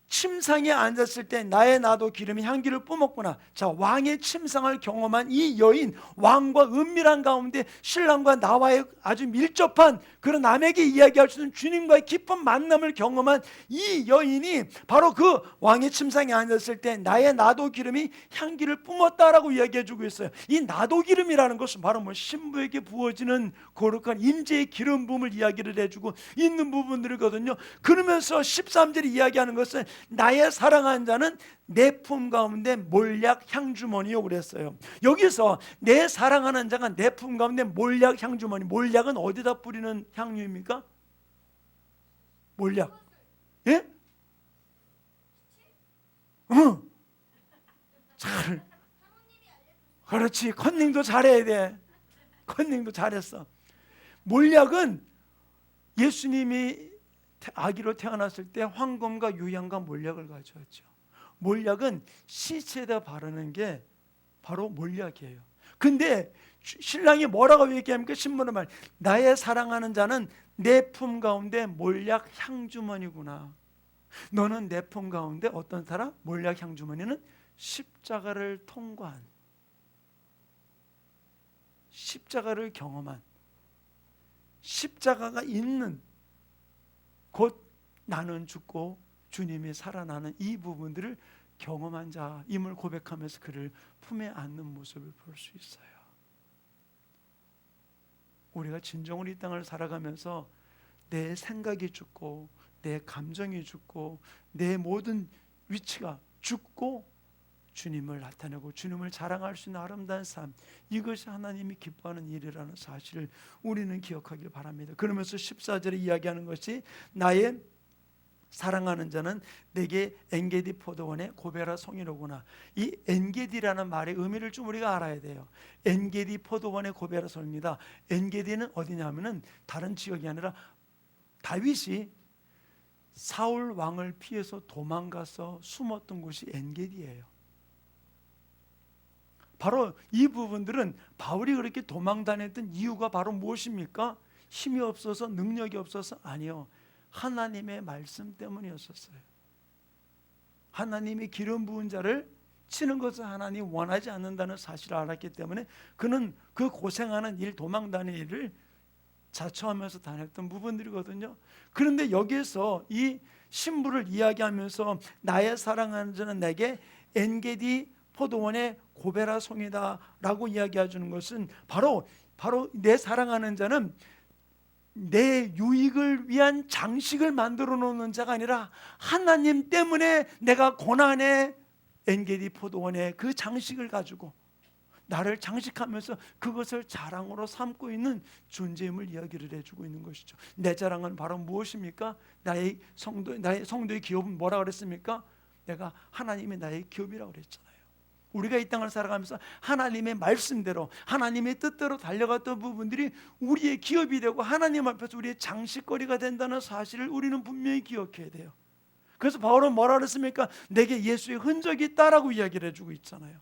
침상에 앉았을 때 나도 기름이 향기를 뿜었구나. 자, 왕의 침상을 경험한 이 여인, 왕과 은밀한 가운데 신랑과 나와의 아주 밀접한 그런 남에게 이야기할 수 있는 주님과의 깊은 만남을 경험한 이 여인이 바로 그 왕의 침상에 앉았을 때 나도 기름이 향기를 뿜었다라고 이야기해 주고 있어요. 이 나도 기름이라는 것은 바로 신부에게 부어지는 거룩한 임재의 기름 부음을 이야기를 해주고 있는 부분들이거든요. 그러면서 13절이 이야기하는 것은 나의 사랑하는 자는 내 품 가운데 몰약 향주머니요 그랬어요. 여기서 내 사랑하는 자가 내 품 가운데 몰약 향주머니. 몰약은 어디다 뿌리는 향유입니까? 몰약. 예? 잘. 그렇지. 컨닝도 잘해야 돼. 컨닝도 잘했어. 몰약은 예수님이 아기로 태어났을 때 황금과 유향과 몰약을 가져왔죠. 몰약은 시체에다 바르는 게 바로 몰약이에요. 근데 신랑이 뭐라고 얘기합니까? 신부는 말 나의 사랑하는 자는 내 품 가운데 몰약 향주머니구나. 너는 내 품 가운데 어떤 사람? 몰약 향주머니는 십자가를 통과한, 십자가를 경험한, 십자가가 있는, 곧 나는 죽고 주님이 살아나는 이 부분들을 경험한 자임을 고백하면서 그를 품에 안는 모습을 볼 수 있어요. 우리가 진정으로 이 땅을 살아가면서 내 생각이 죽고 내 감정이 죽고 내 모든 위치가 죽고 주님을 나타내고 주님을 자랑할 수 있는 아름다운 삶, 이것이 하나님이 기뻐하는 일이라는 사실을 우리는 기억하길 바랍니다. 그러면서 14절에 이야기하는 것이 나의 사랑하는 자는 내게 엔게디 포도원의 고베라 송이로구나. 이 엔게디라는 말의 의미를 좀 우리가 알아야 돼요. 엔게디 포도원의 고베라 송입니다. 엔게디는 어디냐면은 다른 지역이 아니라 다윗이 사울 왕을 피해서 도망가서 숨었던 곳이 엔게디예요. 바로 이 부분들은 바울이 그렇게 도망 다녔던 이유가 바로 무엇입니까? 힘이 없어서, 능력이 없어서? 아니요, 하나님의 말씀 때문이었었어요. 하나님이 기름 부은 자를 치는 것을 하나님이 원하지 않는다는 사실을 알았기 때문에 그는 그 고생하는 일, 도망 다니는 일을 자처하면서 다녔던 부분들이거든요. 그런데 여기에서 이 신부를 이야기하면서 나의 사랑하는 자는 내게 엔게디 포도원의 고베라 송이다 라고 이야기해 주는 것은 바로 내 사랑하는 자는 내 유익을 위한 장식을 만들어 놓는 자가 아니라 하나님 때문에 내가 고난의 엔게디 포도원의 그 장식을 가지고 나를 장식하면서 그것을 자랑으로 삼고 있는 존재임을 이야기를 해주고 있는 것이죠. 내 자랑은 바로 무엇입니까? 나의 성도의 기업은 뭐라 그랬습니까? 내가 하나님이 나의 기업이라고 그랬잖아요. 우리가 이 땅을 살아가면서 하나님의 말씀대로 하나님의 뜻대로 달려갔던 부분들이 우리의 기업이 되고 하나님 앞에서 우리의 장식거리가 된다는 사실을 우리는 분명히 기억해야 돼요. 그래서 바울은 뭐라 그랬습니까? 내게 예수의 흔적이 있다라고 이야기를 해주고 있잖아요.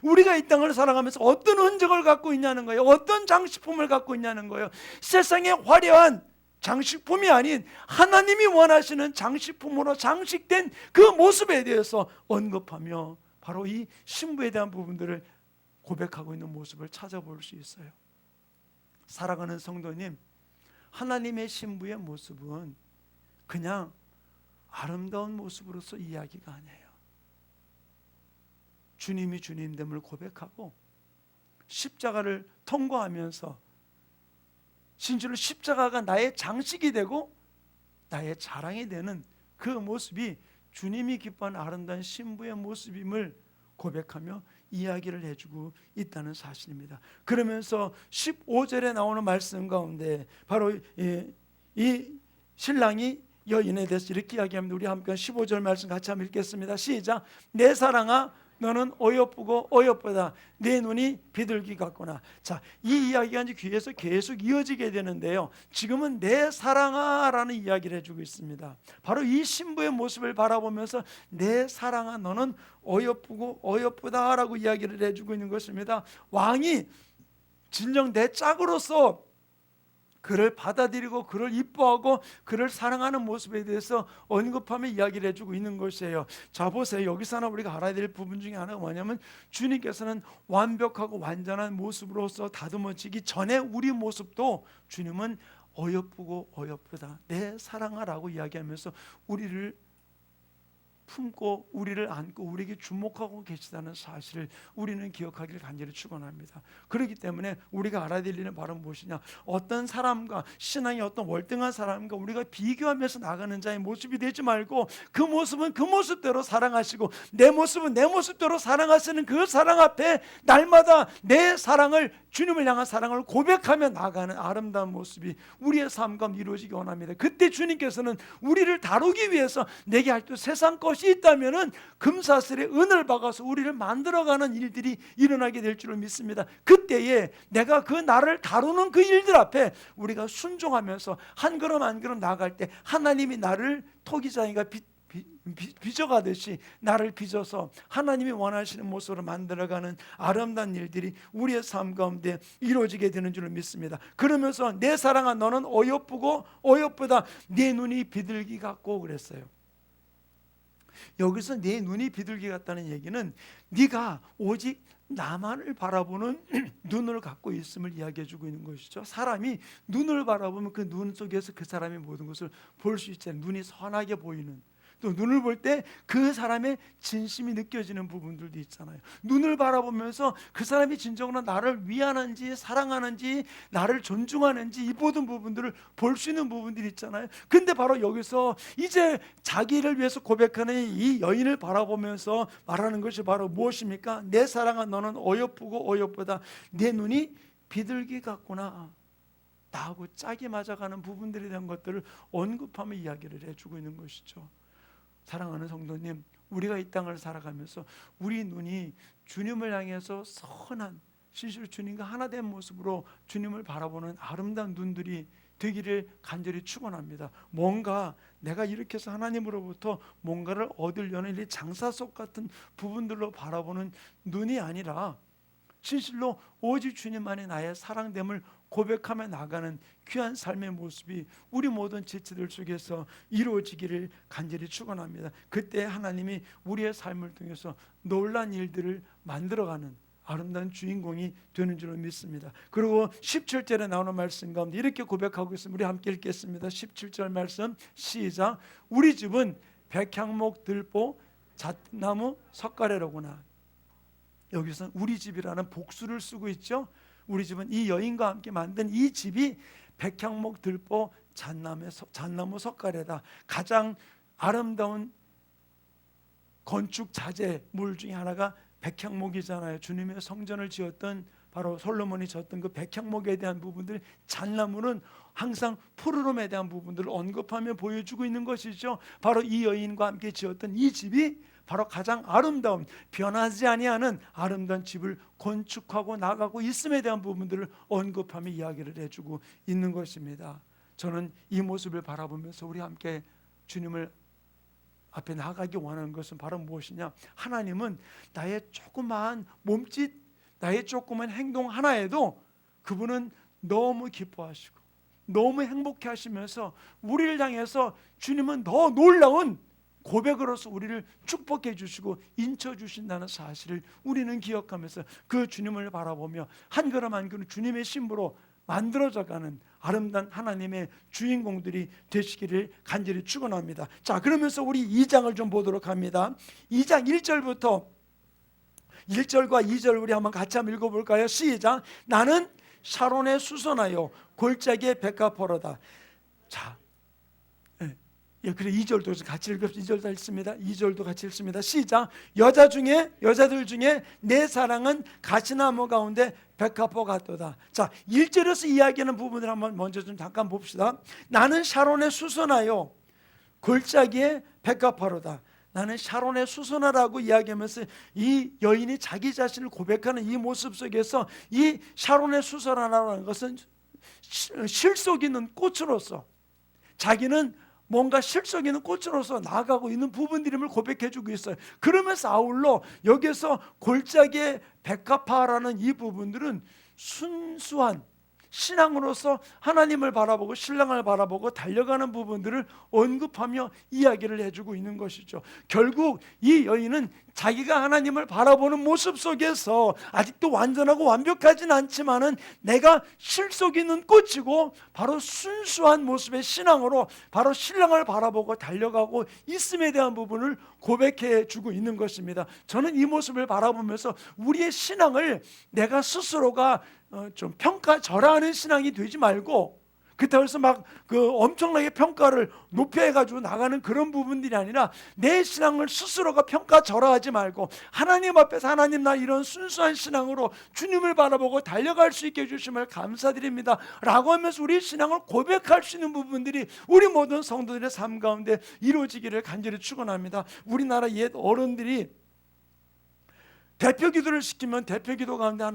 우리가 이 땅을 살아가면서 어떤 흔적을 갖고 있냐는 거예요. 어떤 장식품을 갖고 있냐는 거예요. 세상의 화려한 장식품이 아닌 하나님이 원하시는 장식품으로 장식된 그 모습에 대해서 언급하며 바로 이 신부에 대한 부분들을 고백하고 있는 모습을 찾아볼 수 있어요. 살아가는 성도님, 하나님의 신부의 모습은 그냥 아름다운 모습으로서 이야기가 아니에요. 주님이 주님됨을 고백하고 십자가를 통과하면서 진실로 십자가가 나의 장식이 되고 나의 자랑이 되는 그 모습이 주님이 기뻐하는 아름다운 신부의 모습임을 고백하며 이야기를 해주고 있다는 사실입니다. 그러면서 15절에 나오는 말씀 가운데 바로 이 신랑이 여인에 대해서 이렇게 이야기합니다. 우리 함께 15절 말씀 같이 한번 읽겠습니다. 시작. 내 사랑아 너는 어여쁘고 어여쁘다. 내 눈이 비둘기 같구나. 자, 이 이야기가 이제 귀에서 계속 이어지게 되는데요. 지금은 내 사랑아 라는 이야기를 해주고 있습니다. 바로 이 신부의 모습을 바라보면서 내 사랑아 너는 어여쁘고 어여쁘다 라고 이야기를 해주고 있는 것입니다. 왕이 진정 내 짝으로서 그를 받아들이고 그를 이뻐하고 그를 사랑하는 모습에 대해서 언급하며 이야기를 해주고 있는 것이에요. 자, 보세요. 여기서는 우리가 알아야 될 부분 중에 하나가 뭐냐면 주님께서는 완벽하고 완전한 모습으로서 다듬어지기 전에 우리 모습도 주님은 어여쁘고 어여쁘다 내 사랑아라고 이야기하면서 우리를 품고 우리를 안고 우리에게 주목하고 계시다는 사실을 우리는 기억하기를 간절히 축원합니다. 그렇기 때문에 우리가 알아야 될 일은 바로 무엇이냐, 어떤 사람과 신앙이 어떤 월등한 사람과 우리가 비교하면서 나가는 자의 모습이 되지 말고 그 모습은 그 모습대로 사랑하시고 내 모습은 내 모습대로 사랑하시는 그 사랑 앞에 날마다 내 사랑을 주님을 향한 사랑을 고백하며 나가는 아름다운 모습이 우리의 삶 가운데 이루어지기 원합니다. 그때 주님께서는 우리를 다루기 위해서 내게 아직도 세상 것이 있다면 금사슬에 은을 박아서 우리를 만들어가는 일들이 일어나게 될 줄을 믿습니다. 그때에 내가 그 나를 다루는 그 일들 앞에 우리가 순종하면서 한 걸음 한 걸음 나아갈 때 하나님이 나를 토기장이가 빚어가듯이 나를 빚어서 하나님이 원하시는 모습으로 만들어가는 아름다운 일들이 우리의 삶 가운데 이루어지게 되는 줄을 믿습니다. 그러면서 내 사랑아 너는 어여쁘고 어여쁘다 내 눈이 비둘기 같고 그랬어요. 여기서 내 눈이 비둘기 같다는 얘기는 네가 오직 나만을 바라보는 눈을 갖고 있음을 이야기해 주고 있는 것이죠. 사람이 눈을 바라보면 그 눈 속에서 그 사람의 모든 것을 볼 수 있잖아요. 눈이 선하게 보이는, 또 눈을 볼 때 그 사람의 진심이 느껴지는 부분들도 있잖아요. 눈을 바라보면서 그 사람이 진정으로 나를 위하는지 사랑하는지 나를 존중하는지 이 모든 부분들을 볼 수 있는 부분들이 있잖아요. 근데 바로 여기서 이제 자기를 위해서 고백하는 이 여인을 바라보면서 말하는 것이 바로 무엇입니까? 내 사랑아 너는 어여쁘고 어여쁘다 내 눈이 비둘기 같구나. 나하고 짝이 맞아가는 부분들에 대한 것들을 언급하며 이야기를 해주고 있는 것이죠. 사랑하는 성도님, 우리가 이 땅을 살아가면서 우리 눈이 주님을 향해서 선한 실제로 주님과 하나 된 모습으로 주님을 바라보는 아름다운 눈들이 되기를 간절히 축원합니다. 뭔가 내가 이렇게 해서 하나님으로부터 뭔가를 얻으려는 이 장사석 같은 부분들로 바라보는 눈이 아니라 진실로 오직 주님만이 나의 사랑됨을 고백하며 나가는 귀한 삶의 모습이 우리 모든 지체들 속에서 이루어지기를 간절히 축원합니다. 그때 하나님이 우리의 삶을 통해서 놀라운 일들을 만들어가는 아름다운 주인공이 되는 줄로 믿습니다. 그리고 17절에 나오는 말씀 가운데 이렇게 고백하고 있습니다. 우리 함께 읽겠습니다. 17절 말씀 시작. 우리 집은 백향목 들보 잣나무 석가래로구나. 여기서 우리 집이라는 복수를 쓰고 있죠. 우리 집은 이 여인과 함께 만든 이 집이 백향목 들보 잣나무 석가래다. 가장 아름다운 건축 자재물 중에 하나가 백향목이잖아요. 주님의 성전을 지었던 바로 솔로몬이 지었던 그 백향목에 대한 부분들, 잣나무는 항상 푸르름에 대한 부분들을 언급하며 보여주고 있는 것이죠. 바로 이 여인과 함께 지었던 이 집이 바로 가장 아름다운, 변하지 아니하는 아름다운 집을 건축하고 나가고 있음에 대한 부분들을 언급하며 이야기를 해주고 있는 것입니다. 저는 이 모습을 바라보면서 우리 함께 주님을 앞에 나가기 원하는 것은 바로 무엇이냐? 하나님은 나의 조그마한 몸짓, 나의 조그만 행동 하나에도 그분은 너무 기뻐하시고 너무 행복해 하시면서 우리를 향해서 주님은 더 놀라운 고백으로서 우리를 축복해 주시고 인쳐 주신다는 사실을 우리는 기억하면서 그 주님을 바라보며 한 걸음 한 걸음 주님의 신부로 만들어져가는 아름다운 하나님의 주인공들이 되시기를 간절히 축원합니다. 자, 그러면서 우리 2장을 좀 보도록 합니다. 2장 1절부터 1절과 2절 우리 한번 같이 한번 읽어볼까요? 시작. 나는 샤론에 수선하여 골짜기에 백합화로다. 자, 그래 2절도 같이 읽읍시다. 2절도 읽습니다. 2절도 같이 읽습니다. 시작. 여자들 중에 내 사랑은 가시나무 가운데 백합화 같도다. 자, 1절에서 이야기하는 부분을 한번 먼저 좀 잠깐 봅시다. 나는 샤론에 수선하여 골짜기에 백합화로다. 나는 샤론의 수선화라고 이야기하면서 이 여인이 자기 자신을 고백하는 이 모습 속에서 이 샤론의 수선화라는 것은 실속 있는 꽃으로서 자기는 뭔가 실속 있는 꽃으로서 나아가고 있는 부분들임을 고백해주고 있어요. 그러면서 아울러 여기서 골짜기의 백합화라는 이 부분들은 순수한 신앙으로서 하나님을 바라보고 신랑을 바라보고 달려가는 부분들을 언급하며 이야기를 해주고 있는 것이죠. 결국 이 여인은 자기가 하나님을 바라보는 모습 속에서 아직도 완전하고 완벽하진 않지만은 내가 실속 있는 꽃이고 바로 순수한 모습의 신앙으로 바로 신랑을 바라보고 달려가고 있음에 대한 부분을 고백해 주고 있는 것입니다. 저는 이 모습을 바라보면서 우리의 신앙을 내가 스스로가 좀 평가절하하는 신앙이 되지 말고 그렇다고 해서 막 엄청나게 평가를 높여가지고 나가는 그런 부분들이 아니라 내 신앙을 스스로가 평가절하하지 말고 하나님 앞에서 하나님 나 이런 순수한 신앙으로 주님을 바라보고 달려갈 수 있게 해주심을 감사드립니다 라고 하면서 우리 신앙을 고백할 수 있는 부분들이 우리 모든 성도들의 삶 가운데 이루어지기를 간절히 축원합니다. 우리나라 옛 어른들이 대표 기도를 시키면 대표 기도 가운데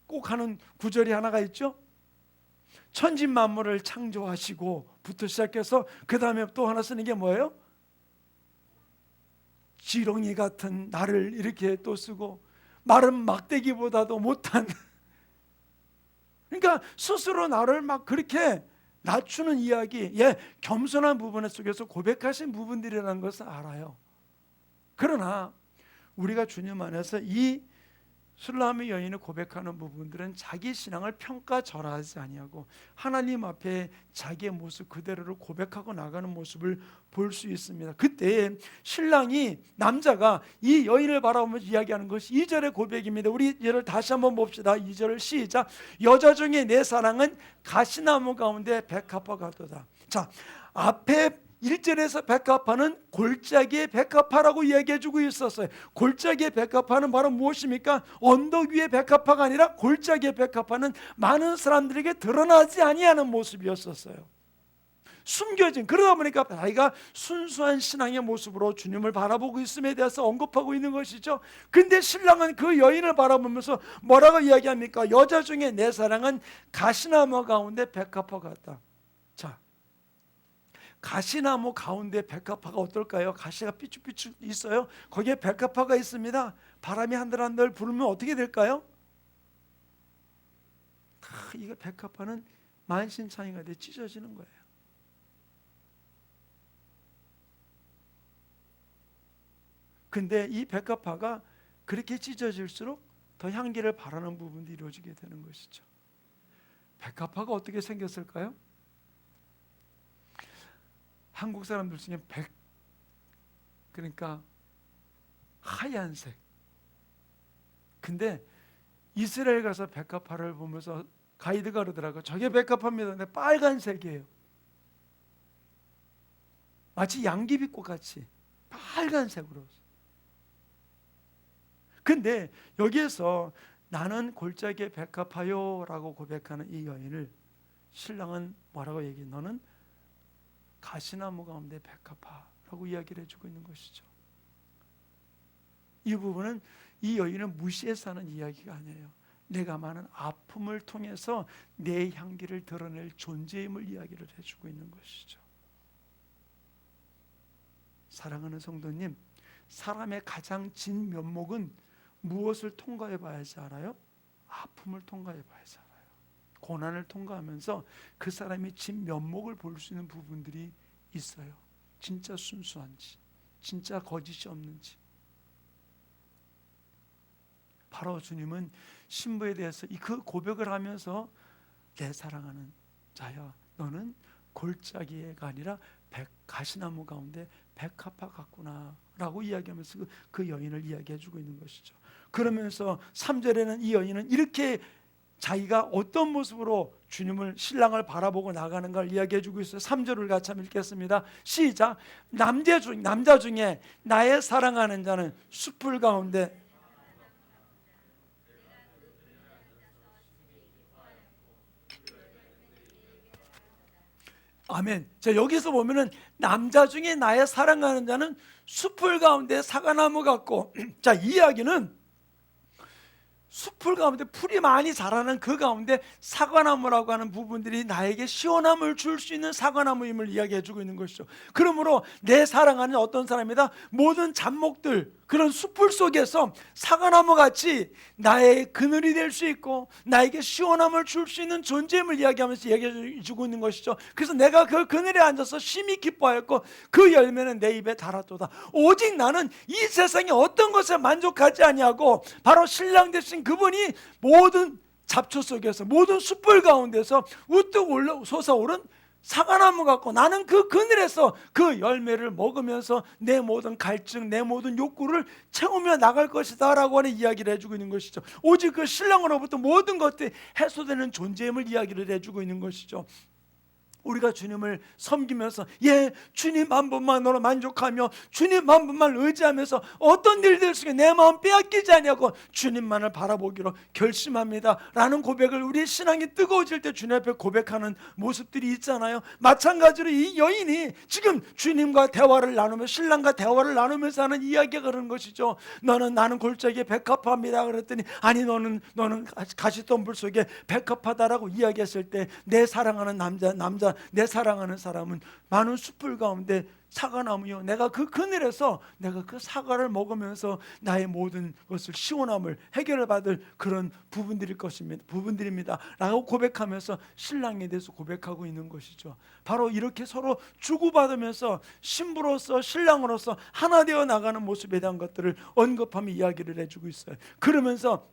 꼭 하는 구절이 하나가 있죠. 천지 만물을 창조하시고부터 시작해서 그 다음에 또 하나 쓰는 게 뭐예요? 지렁이 같은 나를 이렇게 또 쓰고 마른 막대기보다도 못한 그러니까 스스로 나를 막 그렇게 낮추는 이야기, 겸손한 부분 속에서 고백하신 부분들이라는 것을 알아요. 그러나 우리가 주님 안에서 이 술람의 여인을 고백하는 부분들은 자기 신앙을 평가절하지 아니하고 하나님 앞에 자기의 모습 그대로를 고백하고 나가는 모습을 볼 수 있습니다. 그때 신랑이 남자가 이 여인을 바라보면서 이야기하는 것이 2절의 고백입니다. 우리 얘를 다시 한번 봅시다. 2절을 시작. 여자 중에 내 사랑은 가시나무 가운데 백합화 같도다. 자, 앞에 1절에서 백합화는 골짜기의 백합화라고 이야기해주고 있었어요. 골짜기의 백합화는 바로 무엇입니까? 언덕 위의 백합화가 아니라 골짜기의 백합화는 많은 사람들에게 드러나지 아니하는 모습이었었어요. 숨겨진, 그러다 보니까 자기가 순수한 신앙의 모습으로 주님을 바라보고 있음에 대해서 언급하고 있는 것이죠. 근데 신랑은 그 여인을 바라보면서 뭐라고 이야기합니까? 여자 중에 내 사랑은 가시나무 가운데 백합화 같다. 자, 가시나무 가운데 백합화가 어떨까요? 가시가 삐쭉삐쭉 있어요. 거기에 백합화가 있습니다. 바람이 한들한들 불면 어떻게 될까요? 이거 백합화는 만신창이가 돼 찢어지는 거예요. 근데 이 백합화가 그렇게 찢어질수록 더 향기를 바라는 부분이 이루어지게 되는 것이죠. 백합화가 어떻게 생겼을까요? 한국 사람들 중에 그러니까 하얀색. 근데 이스라엘 가서 백합화를 보면서 가이드가 그러더라고요. 저게 백합화입니다. 근데 빨간색이에요. 마치 양귀비꽃 같이 빨간색으로. 근데 여기에서 나는 골짜기에 백합화요 라고 고백하는 이 여인을 신랑은 뭐라고 얘기해? 너는 가시나무 가운데 백합화라고 이야기를 해주고 있는 것이죠. 이 부분은 이 여인을 무시해서 하는 이야기가 아니에요. 내가 많은 아픔을 통해서 내 향기를 드러낼 존재임을 이야기를 해주고 있는 것이죠. 사랑하는 성도님, 사람의 가장 진 면목은 무엇을 통과해 봐야지 알아요? 아픔을 통과해 봐야지 알아요. 고난을 통과하면서 그 사람의 진 면목을 볼 수 있는 부분들이 있어요. 진짜 순수한지, 진짜 거짓이 없는지. 바로 주님은 신부에 대해서 그 고백을 하면서 내 사랑하는 자야, 너는 골짜기가 아니라 가시나무 가운데 백합화 같구나 라고 이야기하면서 그 여인을 이야기해주고 있는 것이죠. 그러면서 3절에는 이 여인은 이렇게 자기가 어떤 모습으로 주님을, 신랑을 바라보고 나가는가를 이야기해주고 있어요. 3절을 같이 한번 읽겠습니다. 시작. 남자 중에 나의 사랑하는 자는 숲을 가운데 아멘. 자, 여기서 보면은 남자 중에 나의 사랑하는 자는 숲을 가운데 사과나무 같고, 자, 이 이야기는 숲을 가운데 풀이 많이 자라는 그 가운데 사과나무라고 하는 부분들이 나에게 시원함을 줄 수 있는 사과나무임을 이야기해주고 있는 것이죠. 그러므로 내 사랑하는 어떤 사람이다, 모든 잡목들, 그런 숲을 속에서 사과나무 같이 나의 그늘이 될 수 있고 나에게 시원함을 줄 수 있는 존재임을 이야기하면서 이야기해주고 있는 것이죠. 그래서 내가 그 그늘에 앉아서 심히 기뻐하였고 그 열매는 내 입에 달았도다. 오직 나는 이 세상에 어떤 것에 만족하지 아니하고 바로 신랑 되신 그분이 모든 잡초 속에서, 모든 숲을 가운데서 우뚝 솟아오른 사과나무 같고, 나는 그 그늘에서 그 열매를 먹으면서 내 모든 갈증, 내 모든 욕구를 채우며 나갈 것이다 라고 하는 이야기를 해주고 있는 것이죠. 오직 그 신랑으로부터 모든 것들이 해소되는 존재임을 이야기를 해주고 있는 것이죠. 우리가 주님을 섬기면서 주님 한 분만으로 만족하며 주님 한 분만 의지하면서 어떤 일들 속에 내 마음 빼앗기지 아니하고 주님만을 바라보기로 결심합니다 라는 고백을, 우리 신앙이 뜨거워질 때 주님 앞에 고백하는 모습들이 있잖아요. 마찬가지로 이 여인이 지금 주님과 대화를 나누며, 신랑과 대화를 나누면서 하는 이야기가 그런 것이죠. 나는 골짜기에 백합화입니다 그랬더니, 아니 너는 가시덤불 속에 백합화다라고 이야기했을 때, 내 사랑하는 남자, 내 사랑하는 사람은 많은 숲을 가운데 사과나무요, 내가 그 그늘에서 내가 그 사과를 먹으면서 나의 모든 것을, 시원함을 해결을 받을 그런 부분들입니다 라고 고백하면서 신랑에 대해서 고백하고 있는 것이죠. 바로 이렇게 서로 주고받으면서 신부로서 신랑으로서 하나 되어 나가는 모습에 대한 것들을 언급하며 이야기를 해주고 있어요. 그러면서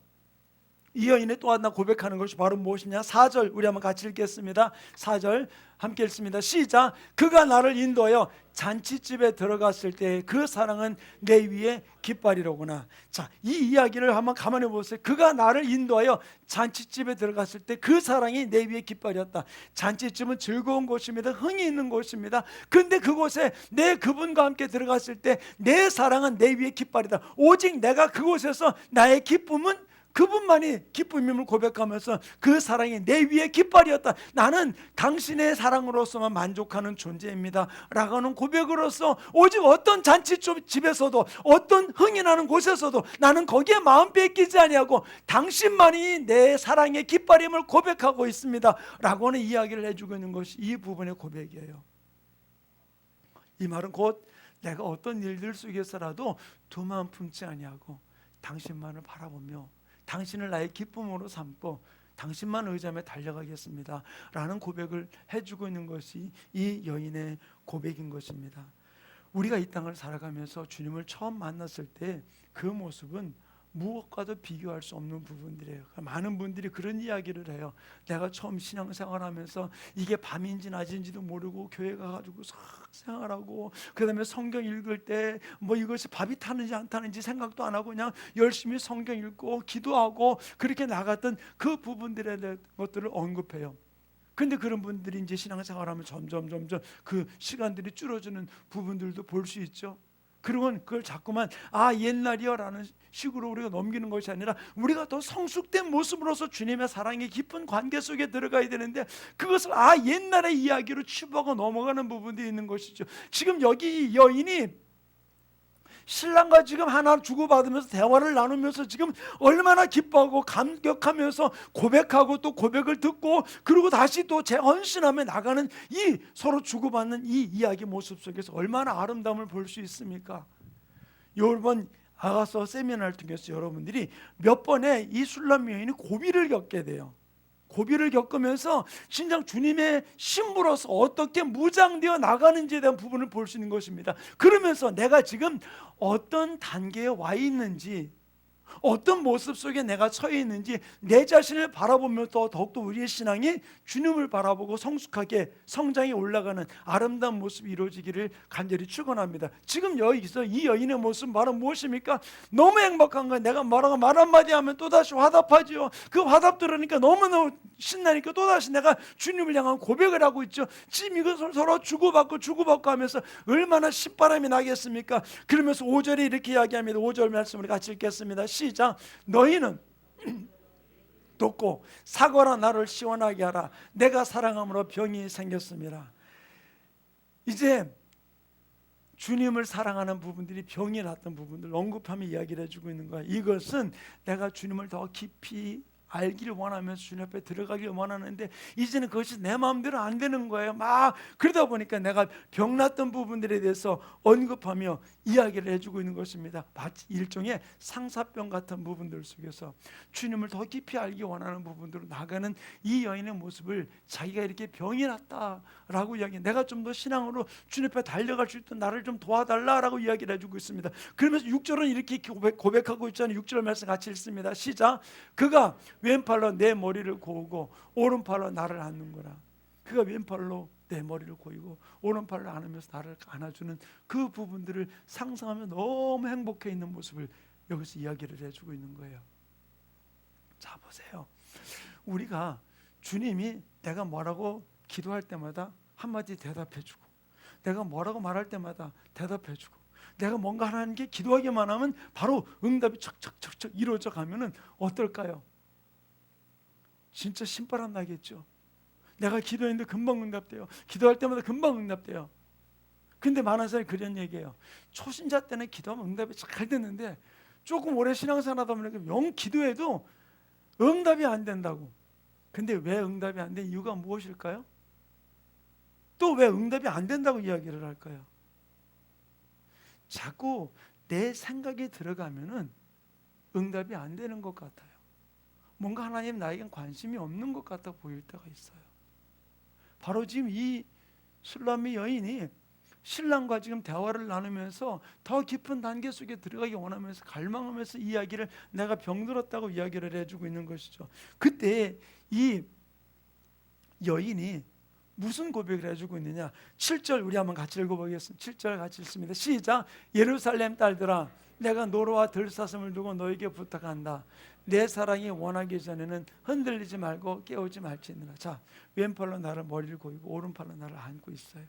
이 여인의 또 하나 고백하는 것이 바로 무엇이냐? 4절 우리 한번 같이 읽겠습니다. 4절 함께 읽습니다. 시작. 그가 나를 인도하여 잔치집에 들어갔을 때 그 사랑은 내 위에 깃발이로구나. 자, 이 이야기를 한번 가만히 보세요. 그가 나를 인도하여 잔치집에 들어갔을 때 그 사랑이 내 위에 깃발이었다. 잔치집은 즐거운 곳입니다. 흥이 있는 곳입니다. 근데 그곳에 내 그분과 함께 들어갔을 때 내 사랑은 내 위에 깃발이다. 오직 내가 그곳에서 나의 기쁨은 그분만이 기쁨임을 고백하면서 그 사랑이 내 위에 깃발이었다. 나는 당신의 사랑으로서만 만족하는 존재입니다 라고 하는 고백으로서, 오직 어떤 잔치집에서도 어떤 흥이 나는 곳에서도 나는 거기에 마음 뺏기지 아니하고 당신만이 내 사랑의 깃발임을 고백하고 있습니다 라고 하는 이야기를 해주고 있는 것이 이 부분의 고백이에요. 이 말은 곧 내가 어떤 일들 속에서라도 두 마음 품지 아니하고 당신만을 바라보며 당신을 나의 기쁨으로 삼고 당신만 의지하며 달려가겠습니다 라는 고백을 해주고 있는 것이 이 여인의 고백인 것입니다. 우리가 이 땅을 살아가면서 주님을 처음 만났을 때 그 모습은 무엇과도 비교할 수 없는 부분들이에요. 많은 분들이 그런 이야기를 해요. 내가 처음 신앙생활하면서 이게 밤인지 낮인지도 모르고 교회 가가지고 생활하고, 그 다음에 성경 읽을 때 뭐 이것이 밥이 타는지 안 타는지 생각도 안 하고 그냥 열심히 성경 읽고 기도하고 그렇게 나갔던 그 부분들에 대한 것들을 언급해요. 근데 그런 분들이 이제 신앙생활하면 점점 그 시간들이 줄어드는 부분들도 볼 수 있죠. 그리고 그걸 자꾸만 옛날이요 라는 식으로 우리가 넘기는 것이 아니라, 우리가 더 성숙된 모습으로서 주님의 사랑의 깊은 관계 속에 들어가야 되는데, 그것을 옛날의 이야기로 치부하고 넘어가는 부분도 있는 것이죠. 지금 여기 이 여인이 신랑과 지금 하나 주고받으면서 대화를 나누면서 지금 얼마나 기뻐하고 감격하면서 고백하고 또 고백을 듣고 그리고 다시 또 재헌신하며 나가는 이 서로 주고받는 이 이야기 모습 속에서 얼마나 아름다움을 볼 수 있습니까? 이번 아가서 세미나를 통해서 여러분들이 몇 번의 이 술람 여인이 고비를 겪게 돼요. 고비를 겪으면서 진정 주님의 신부로서 어떻게 무장되어 나가는지에 대한 부분을 볼 수 있는 것입니다. 그러면서 내가 지금 어떤 단계에 와 있는지, 어떤 모습 속에 내가 처해 있는지 내 자신을 바라보면서 더욱더 우리의 신앙이 주님을 바라보고 성숙하게 성장해 올라가는 아름다운 모습이 이루어지기를 간절히 축원합니다. 지금 여기서 이 여인의 모습 말은 무엇입니까? 너무 행복한 거예요. 내가 뭐라고 말 한마디 하면 또다시 화답하죠. 그 화답 들으니까 너무너무 신나니까 또다시 내가 주님을 향한 고백을 하고 있죠. 지금 이것을 서로 주고받고 하면서 얼마나 신바람이 나겠습니까? 그러면서 5절에 이렇게 이야기합니다. 5절 말씀을 같이 읽겠습니다. 시작. 너희는 돕고 사과라 나를 시원하게 하라. 내가 사랑함으로 병이 생겼습니다. 이제 주님을 사랑하는 부분들이 병이 났던 부분들 언급하며 이야기를 해주고 있는 거야. 이것은 내가 주님을 더 깊이 알기를 원하면서 주님 앞에 들어가기를 원하는데 이제는 그것이 내 마음대로 안 되는 거예요. 막 그러다 보니까 내가 병났던 부분들에 대해서 언급하며 이야기를 해주고 있는 것입니다. 마치 일종의 상사병 같은 부분들 속에서 주님을 더 깊이 알기 원하는 부분들로 나가는 이 여인의 모습을 자기가 이렇게 병이 났다라고 이야기, 내가 좀 더 신앙으로 주님 앞에 달려갈 수 있도록 나를 좀 도와달라라고 이야기를 해주고 있습니다. 그러면서 6절은 이렇게 고백하고 있잖아요. 6절 말씀 같이 읽습니다. 시작. 그가 왼팔로 내 머리를 고우고 오른팔로 나를 안는 거라. 그가 왼팔로 내 머리를 고이고 오른팔로 안으면서 나를 안아주는 그 부분들을 상상하며 너무 행복해 있는 모습을 여기서 이야기를 해주고 있는 거예요. 자, 보세요. 우리가 주님이 내가 뭐라고 기도할 때마다 한마디 대답해주고, 내가 뭐라고 말할 때마다 대답해주고, 내가 뭔가 하나님께 기도하기만 하면 바로 응답이 척척척척 이루어져 가면은 어떨까요? 진짜 신바람 나겠죠. 내가 기도했는데 금방 응답돼요. 기도할 때마다 금방 응답돼요. 근데 많은 사람이 그런 얘기해요. 초신자 때는 기도하면 응답이 잘 됐는데 조금 오래 신앙생활 하다 보니까 영 기도해도 응답이 안 된다고. 근데 왜 응답이 안 된 이유가 무엇일까요? 또 왜 응답이 안 된다고 이야기를 할까요? 자꾸 내 생각이 들어가면은 응답이 안 되는 것 같아요. 뭔가 하나님 나에겐 관심이 없는 것 같아 보일 때가 있어요. 바로 지금 이 술람의 여인이 신랑과 지금 대화를 나누면서 더 깊은 단계 속에 들어가기 원하면서 갈망하면서 이야기를 내가 병들었다고 이야기를 해주고 있는 것이죠. 그때 이 여인이 무슨 고백을 해주고 있느냐. 7절 우리 한번 같이 읽어보겠습니다. 7절 같이 읽습니다. 시작. 예루살렘 딸들아, 내가 노루와 들사슴을 두고 너에게 부탁한다. 내 사랑이 원하기 전에는 흔들리지 말고 깨우지 말지니라. 자, 왼팔로 나를 머리를 고이고 오른팔로 나를 안고 있어요.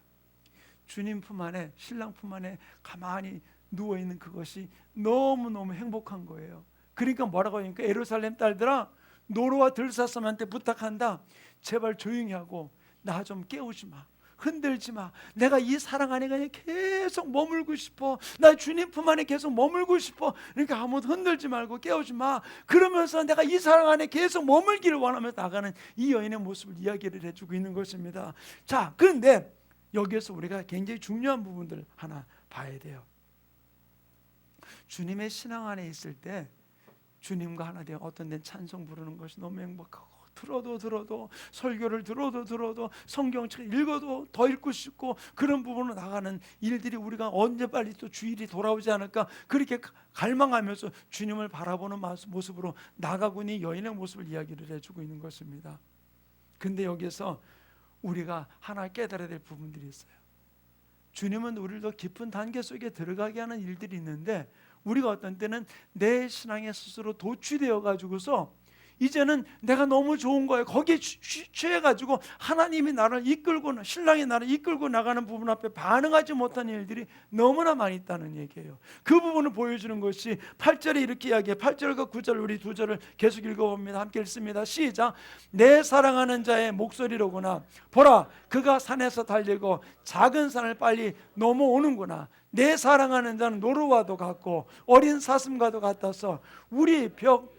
주님 품 안에, 신랑 품 안에 가만히 누워있는 그것이 너무너무 행복한 거예요. 그러니까 뭐라고 하니까 예루살렘 딸들아, 노루와 들사슴한테 부탁한다. 제발 조용히 하고 나 좀 깨우지 마. 흔들지 마. 내가 이 사랑 안에 그냥 계속 머물고 싶어. 나 주님 품 안에 계속 머물고 싶어. 그러니까 아무도 흔들지 말고 깨우지 마. 그러면서 내가 이 사랑 안에 계속 머물기를 원하면서 나가는 이 여인의 모습을 이야기를 해주고 있는 것입니다. 자, 그런데 여기에서 우리가 굉장히 중요한 부분들 하나 봐야 돼요. 주님의 신앙 안에 있을 때 주님과 하나 되어 어떤 데는 찬송 부르는 것이 너무 행복하고, 들어도 설교를 들어도 성경책 읽어도 더 읽고 싶고, 그런 부분으로 나가는 일들이 우리가 언제 빨리 또 주일이 돌아오지 않을까 그렇게 갈망하면서 주님을 바라보는 모습으로 나가고 있는 여인의 모습을 이야기를 해주고 있는 것입니다. 근데 여기서 우리가 하나 깨달아야 될 부분들이 있어요. 주님은 우리를 더 깊은 단계 속에 들어가게 하는 일들이 있는데 우리가 어떤 때는 내 신앙에 스스로 도취되어 가지고서 이제는 내가 너무 좋은 거예요. 거기에 취해가지고 하나님이 나를 이끌고, 신랑이 나를 이끌고 나가는 부분 앞에 반응하지 못하는 일들이 너무나 많이 있다는 얘기예요. 그 부분을 보여주는 것이 8절에 이렇게 이야기해요. 8절과 9절 우리 두 절을 계속 읽어봅니다. 함께 읽습니다. 시작. 내 사랑하는 자의 목소리로구나. 보라, 그가 산에서 달리고 작은 산을 빨리 넘어오는구나. 내 사랑하는 자는 노루와도 같고 어린 사슴과도 같아서 우리 벽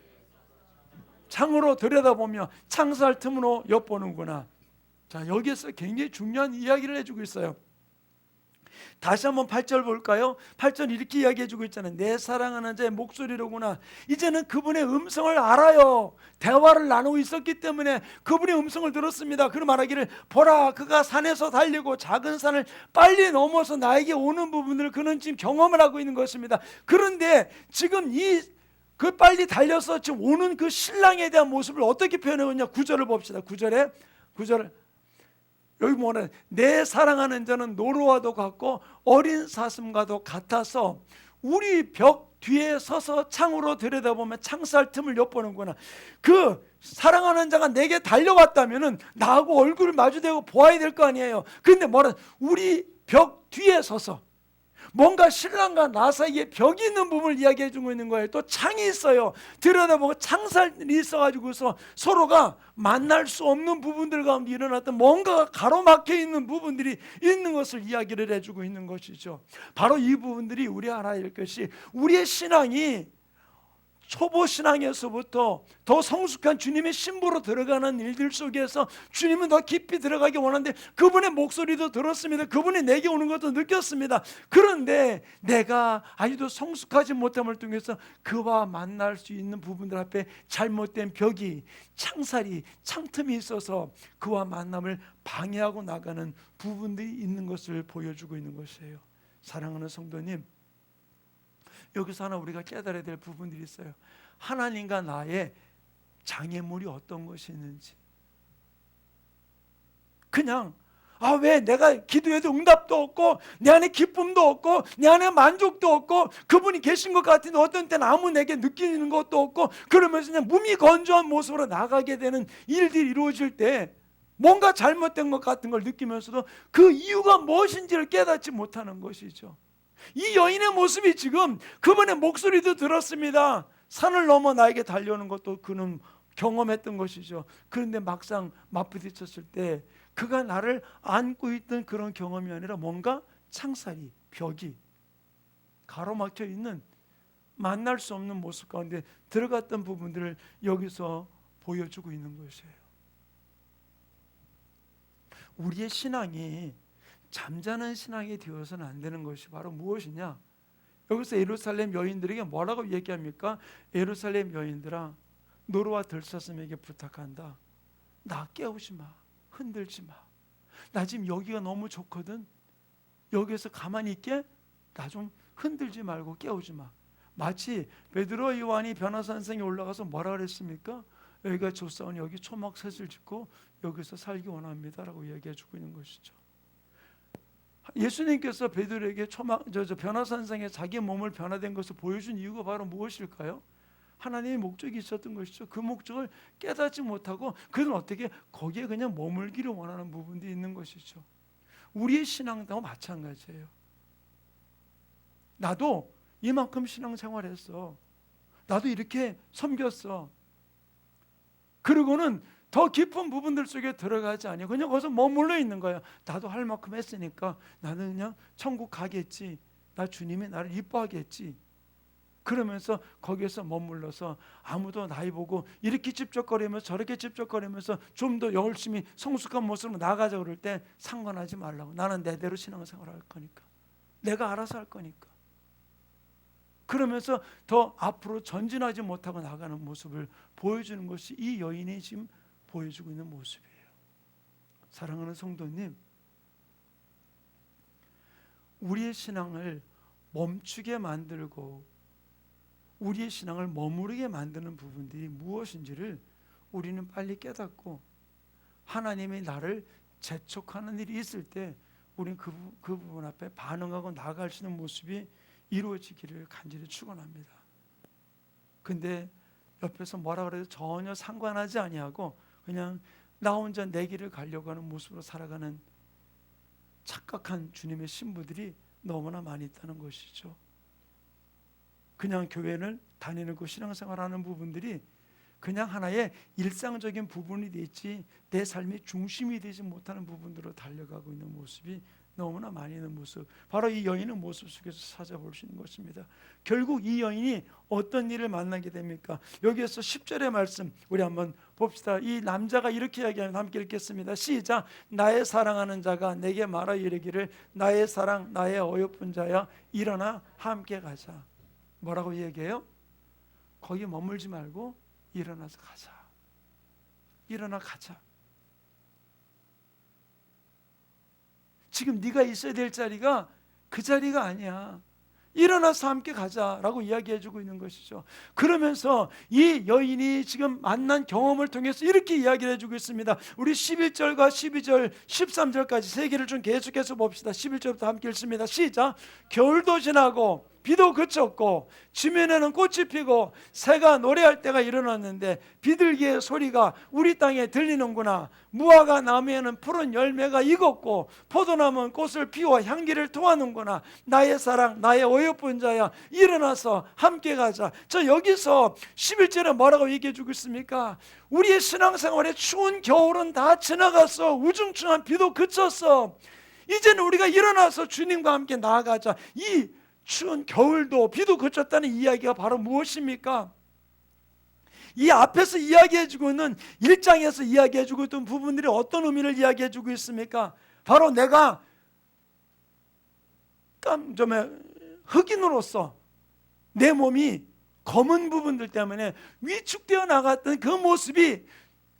창으로 들여다보며 창살 틈으로 엿보는구나. 자, 여기에서 굉장히 중요한 이야기를 해주고 있어요. 다시 한번 8절 볼까요? 8절 이렇게 이야기해주고 있잖아요. 내 사랑하는 자의 목소리로구나. 이제는 그분의 음성을 알아요. 대화를 나누고 있었기 때문에 그분의 음성을 들었습니다. 그런 말하기를, 보라, 그가 산에서 달리고 작은 산을 빨리 넘어서 나에게 오는 부분을 그는 지금 경험을 하고 있는 것입니다. 그런데 지금 그 빨리 달려서 지금 오는 그 신랑에 대한 모습을 어떻게 표현하고 있냐. 9절을 봅시다. 9절을 여기 뭐냐, 내 사랑하는 자는 노루와도 같고 어린 사슴과도 같아서 우리 벽 뒤에 서서 창으로 들여다보면 창살 틈을 엿보는구나. 그 사랑하는 자가 내게 달려왔다면은 나하고 얼굴을 마주대고 보아야 될 거 아니에요. 그런데 뭐냐, 우리 벽 뒤에 서서 뭔가 신랑과 나 사이에 벽이 있는 부분을 이야기해 주고 있는 거예요. 또 창이 있어요. 들여다보고 창살이 있어가지고서 서로가 만날 수 없는 부분들 가운데 일어났던 뭔가가 가로막혀 있는 부분들이 있는 것을 이야기를 해주고 있는 것이죠. 바로 이 부분들이 우리 알아야 할 것이, 우리의 신앙이 초보 신앙에서부터 더 성숙한 주님의 신부로 들어가는 일들 속에서 주님은 더 깊이 들어가기 원하는데 그분의 목소리도 들었습니다. 그분이 내게 오는 것도 느꼈습니다. 그런데 내가 아직도 성숙하지 못함을 통해서 그와 만날 수 있는 부분들 앞에 잘못된 벽이, 창살이, 창틈이 있어서 그와 만남을 방해하고 나가는 부분들이 있는 것을 보여주고 있는 것이에요. 사랑하는 성도님, 여기서 하나 우리가 깨달아야 될 부분들이 있어요. 하나님과 나의 장애물이 어떤 것이 있는지. 그냥 왜 내가 기도해도 응답도 없고 내 안에 기쁨도 없고 내 안에 만족도 없고 그분이 계신 것 같은데 어떤 때는 아무 내게 느끼는 것도 없고 그러면서 그냥 무미건조한 모습으로 나가게 되는 일들이 이루어질 때 뭔가 잘못된 것 같은 걸 느끼면서도 그 이유가 무엇인지를 깨닫지 못하는 것이죠. 이 여인의 모습이 지금 그분의 목소리도 들었습니다. 산을 넘어 나에게 달려오는 것도 그는 경험했던 것이죠. 그런데 막상 맞부딪혔을 때 그가 나를 안고 있던 그런 경험이 아니라 뭔가 창살이, 벽이 가로막혀 있는, 만날 수 없는 모습 가운데 들어갔던 부분들을 여기서 보여주고 있는 것이에요. 우리의 신앙이 잠자는 신앙이 되어서는 안 되는 것이 바로 무엇이냐? 여기서 예루살렘 여인들에게 뭐라고 얘기합니까? 예루살렘 여인들아, 노루와 들사슴에게 부탁한다. 나 깨우지 마. 흔들지 마. 나 지금 여기가 너무 좋거든. 여기에서 가만히 있게. 나 좀 흔들지 말고 깨우지 마. 마치 베드로 요한이 변호사 선생이 올라가서 뭐라 그랬습니까? 여기가 좋사오니 여기 초막셋을 짓고 여기서 살기 원합니다라고 얘기해 주고 있는 것이죠. 예수님께서 베드로에게 변호사 선생의 자기 몸을 변화된 것을 보여준 이유가 바로 무엇일까요? 하나님의 목적이 있었던 것이죠. 그 목적을 깨닫지 못하고 그는 어떻게 거기에 그냥 머물기를 원하는 부분도 있는 것이죠. 우리의 신앙도 마찬가지예요. 나도 이만큼 신앙생활했어. 나도 이렇게 섬겼어. 그리고는 더 깊은 부분들 속에 들어가지 않아요. 그냥 거기서 머물러 있는 거예요. 나도 할 만큼 했으니까 나는 그냥 천국 가겠지. 나 주님이 나를 이뻐하겠지. 그러면서 거기에서 머물러서 아무도 나이 보고 이렇게 찝쩍거리면서 저렇게 찝쩍거리면서 좀 더 열심히 성숙한 모습으로 나가자 그럴 때 상관하지 말라고. 나는 내대로 신앙생활을 할 거니까. 내가 알아서 할 거니까. 그러면서 더 앞으로 전진하지 못하고 나가는 모습을 보여주는 것이 이 여인이 지금 보여주고 있는 모습이에요. 사랑하는 성도님, 우리의 신앙을 멈추게 만들고 우리의 신앙을 머무르게 만드는 부분들이 무엇인지를 우리는 빨리 깨닫고 하나님이 나를 재촉하는 일이 있을 때 우리는 그 부분 앞에 반응하고 나아갈 수 있는 모습이 이루어지기를 간절히 축원합니다. 근데 옆에서 뭐라 그래도 전혀 상관하지 아니하고 그냥 나 혼자 내 길을 가려고 하는 모습으로 살아가는 착각한 주님의 신부들이 너무나 많이 있다는 것이죠. 그냥 교회를 다니는 그 신앙생활하는 부분들이 그냥 하나의 일상적인 부분이 되지 내 삶의 중심이 되지 못하는 부분으로 달려가고 있는 모습이 너무나 많이 있는 모습, 바로 이 여인의 모습 속에서 찾아볼 수 있는 것입니다. 결국 이 여인이 어떤 일을 만나게 됩니까? 여기에서 10절의 말씀 우리 한번 봅시다. 이 남자가 이렇게 이야기하면 함께 읽겠습니다. 시작. 나의 사랑하는 자가 내게 말하 이르기를 나의 사랑 나의 어여쁜 자야 일어나 함께 가자. 뭐라고 얘기해요? 거기 머물지 말고 일어나서 가자. 일어나 가자. 지금 네가 있어야 될 자리가 그 자리가 아니야. 일어나서 함께 가자라고 이야기해주고 있는 것이죠. 그러면서 이 여인이 지금 만난 경험을 통해서 이렇게 이야기를 해주고 있습니다. 우리 11절과 12절, 13절까지 세 개를 좀 계속해서 봅시다. 11절부터 함께 읽습니다. 시작. 겨울도 지나고 비도 그쳤고 지면에는 꽃이 피고 새가 노래할 때가 일어났는데 비둘기의 소리가 우리 땅에 들리는구나. 무화과 나무에는 푸른 열매가 익었고 포도나무는 꽃을 피워 향기를 토하는구나. 나의 사랑 나의 어여쁜 자야 일어나서 함께 가자. 저 여기서 11절에 뭐라고 얘기해 주고 있습니까? 우리의 신앙생활에 추운 겨울은 다 지나갔어. 우중충한 비도 그쳤어. 이제는 우리가 일어나서 주님과 함께 나아가자. 이 추운 겨울도 비도 그쳤다는 이야기가 바로 무엇입니까? 이 앞에서 이야기해주고 있는 1장에서 이야기해주고 있던 부분들이 어떤 의미를 이야기해주고 있습니까? 바로 내가 흑인으로서 내 몸이 검은 부분들 때문에 위축되어 나갔던 그 모습이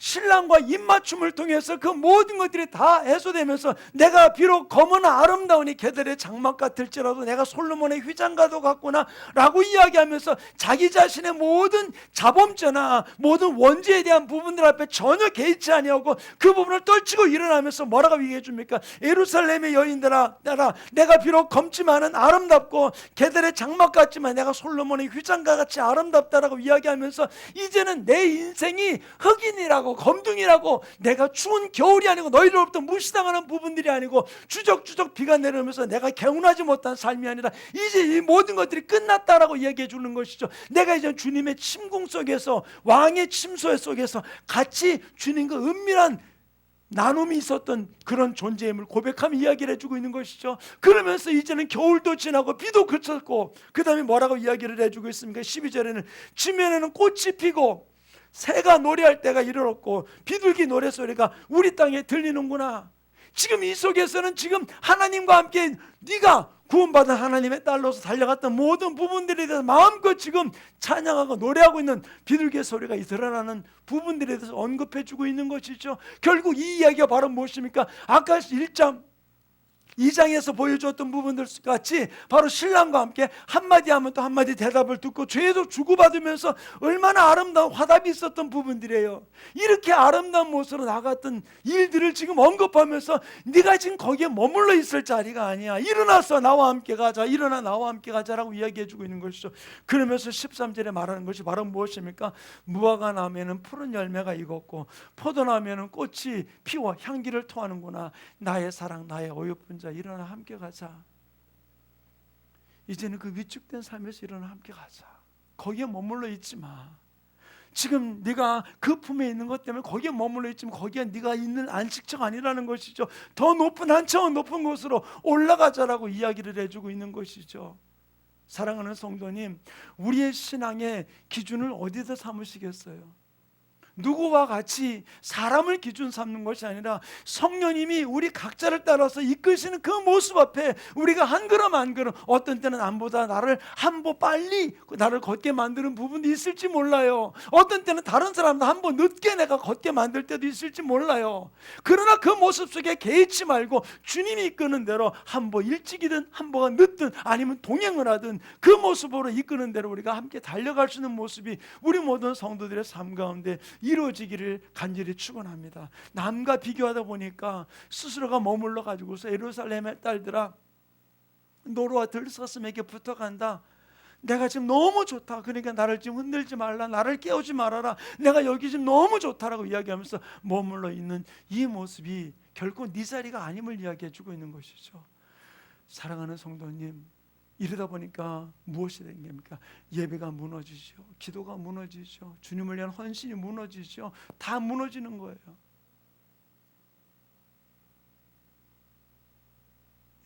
신랑과 입맞춤을 통해서 그 모든 것들이 다 해소되면서 내가 비록 검은 아름다우니 게들의 장막 같을지라도 내가 솔로몬의 휘장가도 같구나 라고 이야기하면서 자기 자신의 모든 자범죄나 모든 원죄에 대한 부분들 앞에 전혀 개의치 아니하고 그 부분을 떨치고 일어나면서 뭐라고 얘기해 줍니까? 예루살렘의 여인들아 내가 비록 검지만은 아름답고 게들의 장막 같지만 내가 솔로몬의 휘장가 같이 아름답다라고 이야기하면서 이제는 내 인생이 흑인이라고 검둥이라고 내가 추운 겨울이 아니고 너희들로부터 무시당하는 부분들이 아니고 주적주적 비가 내리면서 내가 개운하지 못한 삶이 아니라 이제 이 모든 것들이 끝났다라고 얘기해 주는 것이죠. 내가 이제 주님의 침궁 속에서 왕의 침소 속에서 같이 주님과 은밀한 나눔이 있었던 그런 존재임을 고백하며 이야기를 해주고 있는 것이죠. 그러면서 이제는 겨울도 지나고 비도 그쳤고 그 다음에 뭐라고 이야기를 해주고 있습니까? 12절에는 지면에는 꽃이 피고 새가 노래할 때가 이르렀고 비둘기 노래소리가 우리 땅에 들리는구나. 지금 이 속에서는 지금 하나님과 함께 네가 구원받은 하나님의 딸로서 달려갔던 모든 부분들에 대해서 마음껏 지금 찬양하고 노래하고 있는 비둘기의 소리가 드러나는 부분들에 대해서 언급해주고 있는 것이죠. 결국 이 이야기가 바로 무엇입니까? 아까 1장 2장에서 보여주었던 부분들 같이 바로 신랑과 함께 한마디 하면 또 한마디 대답을 듣고 죄도 주고받으면서 얼마나 아름다운 화답이 있었던 부분들이에요. 이렇게 아름다운 모습으로 나갔던 일들을 지금 언급하면서 네가 지금 거기에 머물러 있을 자리가 아니야. 일어나서 나와 함께 가자. 일어나 나와 함께 가자라고 이야기해주고 있는 것이죠. 그러면서 13절에 말하는 것이 바로 무엇입니까? 무화과 나무에는 푸른 열매가 익었고 포도나무에는 꽃이 피워 향기를 토하는구나. 나의 사랑 나의 어여쁜 자 일어나 함께 가자. 이제는 그 위축된 삶에서 일어나 함께 가자. 거기에 머물러 있지 마. 지금 네가 그 품에 있는 것 때문에 거기에 머물러 있지만 거기에 네가 있는 안식처가 아니라는 것이죠. 더 높은 한 차원 높은 곳으로 올라가자라고 이야기를 해주고 있는 것이죠. 사랑하는 성도님, 우리의 신앙의 기준을 어디서 삼으시겠어요? 누구와 같이 사람을 기준 삼는 것이 아니라 성령님이 우리 각자를 따라서 이끄시는 그 모습 앞에 우리가 한 걸음 한 걸음, 어떤 때는 남보다 나를 한 보 빨리 나를 걷게 만드는 부분도 있을지 몰라요. 어떤 때는 다른 사람도 한 보 늦게 내가 걷게 만들 때도 있을지 몰라요. 그러나 그 모습 속에 개의치 말고 주님이 이끄는 대로 한 보 일찍이든 한 보가 늦든 아니면 동행을 하든 그 모습으로 이끄는 대로 우리가 함께 달려갈 수 있는 모습이 우리 모든 성도들의 삶 가운데 이루어지기를 간절히 축원합니다. 남과 비교하다 보니까 스스로가 머물러 가지고서 예루살렘의 딸들아 노루와 들사슴에게 붙어간다. 내가 지금 너무 좋다. 그러니까 나를 지금 흔들지 말라. 나를 깨우지 말아라. 내가 여기 지금 너무 좋다라고 이야기하면서 머물러 있는 이 모습이 결코 네 자리가 아님을 이야기해 주고 있는 것이죠. 사랑하는 성도님, 이러다 보니까 무엇이 된 겁니까? 예배가 무너지죠. 기도가 무너지죠. 주님을 위한 헌신이 무너지죠. 다 무너지는 거예요.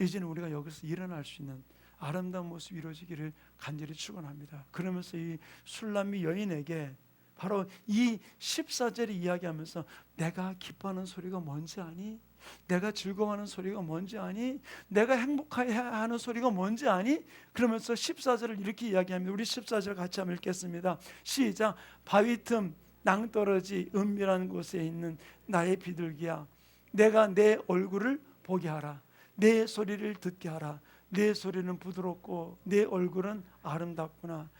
이제는 우리가 여기서 일어날 수 있는 아름다운 모습이 이루어지기를 간절히 축원합니다. 그러면서 이 술람미 여인에게 바로 이 14절이 이야기하면서 내가 기뻐하는 소리가 뭔지 아니? 내가 즐거워하는 소리가 뭔지 아니? 내가 행복해야 하는 소리가 뭔지 아니? 그러면서 14절을 이렇게 이야기합니다. 우리 14절 같이 한번 읽겠습니다. 시작. 바위 틈 낭떠러지 은밀한 곳에 있는 나의 비둘기야, 내가 내 얼굴을 보게 하라. 내 소리를 듣게 하라. 내 소리는 부드럽고 내 얼굴은 아름답구나.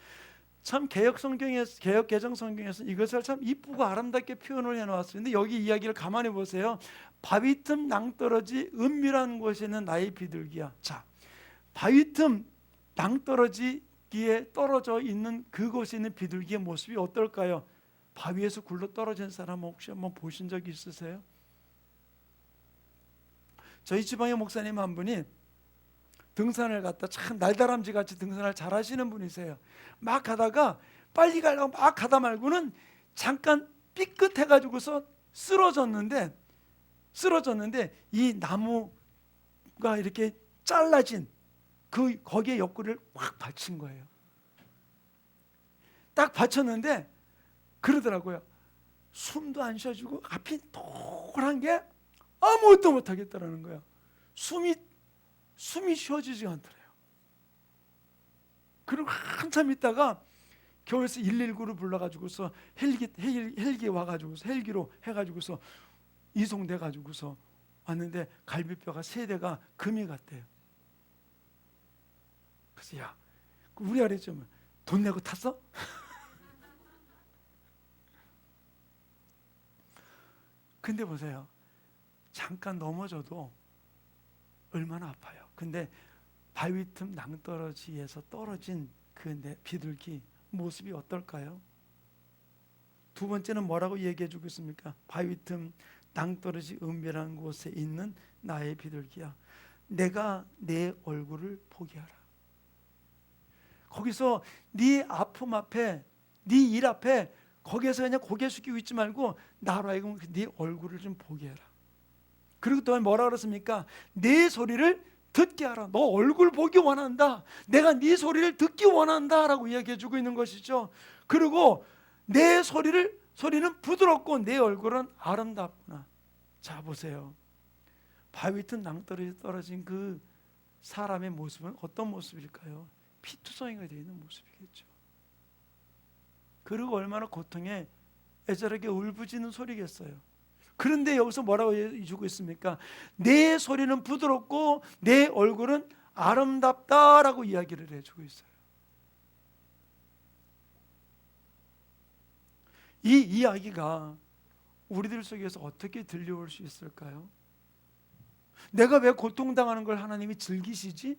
참 개혁 개정 성경에서 이것을 참 이쁘고 아름답게 표현을 해놓았어요. 근데 여기 이야기를 가만히 보세요. 바위 틈 낭떠러지 은밀한 곳에 있는 나의 비둘기야. 자, 바위 틈 낭떠러지기에 떨어져 있는 그곳에 있는 비둘기의 모습이 어떨까요? 바위에서 굴러 떨어진 사람 혹시 한번 보신 적이 있으세요? 저희 지방의 목사님 한 분이 등산을 갔다 참 날다람쥐 같이 등산을 잘 하시는 분이세요. 막 가다가 빨리 가려고 막 가다 말고는 잠깐 삐끗해가지고서 쓰러졌는데 이 나무가 이렇게 잘라진 거기에 옆구리를 확 받친 거예요. 딱 받쳤는데 그러더라고요. 숨도 안 쉬어주고 앞이 노란 게 아무것도 못하겠다라는 거예요. 숨이 쉬어지지 않더래요. 그리고 한참 있다가 겨울에서 119를 불러가지고서 헬기 와가지고서 헬기로 해가지고서 이송돼가지고서 왔는데 갈비뼈가 3대가 금이 갔대요. 그래서 야, 우리 아래쯤 돈 내고 탔어? 근데 보세요. 잠깐 넘어져도 얼마나 아파요. 근데 바위 틈 낭떠러지에서 떨어진 그 비둘기 모습이 어떨까요? 두 번째는 뭐라고 얘기해 주고 있습니까? 바위 틈 낭떠러지 은밀한 곳에 있는 나의 비둘기야, 내가 내 얼굴을 보게 하라. 거기서 네 아픔 앞에, 네 일 앞에 거기에서 그냥 고개 숙이고 있지 말고 나로 하여금 네 얼굴을 좀 보게 해라. 그리고 또 뭐라 그랬습니까? 내 소리를 듣게 하라. 너 얼굴 보기 원한다. 내가 네 소리를 듣기 원한다 라고 이야기해 주고 있는 것이죠. 그리고 내 소리는 부드럽고 내 얼굴은 아름답구나. 자, 보세요. 바위 틈 낭떠러지 떨어진 그 사람의 모습은 어떤 모습일까요? 피투성이가 되어 있는 모습이겠죠. 그리고 얼마나 고통에 애절하게 울부짖는 소리겠어요. 그런데 여기서 뭐라고 해주고 있습니까? 내 소리는 부드럽고 내 얼굴은 아름답다라고 이야기를 해주고 있어요. 이 이야기가 우리들 속에서 어떻게 들려올 수 있을까요? 내가 왜 고통당하는 걸 하나님이 즐기시지?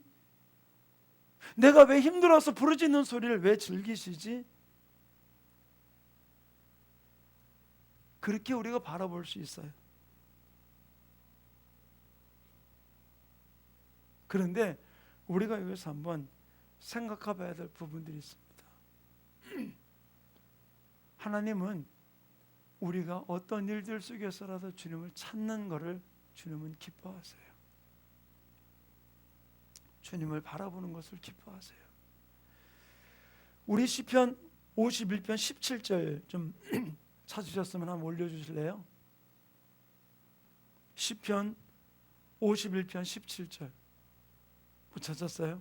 내가 왜 힘들어서 부르짖는 소리를 왜 즐기시지? 그렇게 우리가 바라볼 수 있어요. 그런데 우리가 여기서 한번 생각해 봐야 될 부분들이 있습니다. 하나님은 우리가 어떤 일들 속에서라도 주님을 찾는 것을 주님은 기뻐하세요. 주님을 바라보는 것을 기뻐하세요. 우리 시편 51편 17절 좀 찾으셨으면 한번 올려주실래요? 시편 51편 17절 못 찾았어요?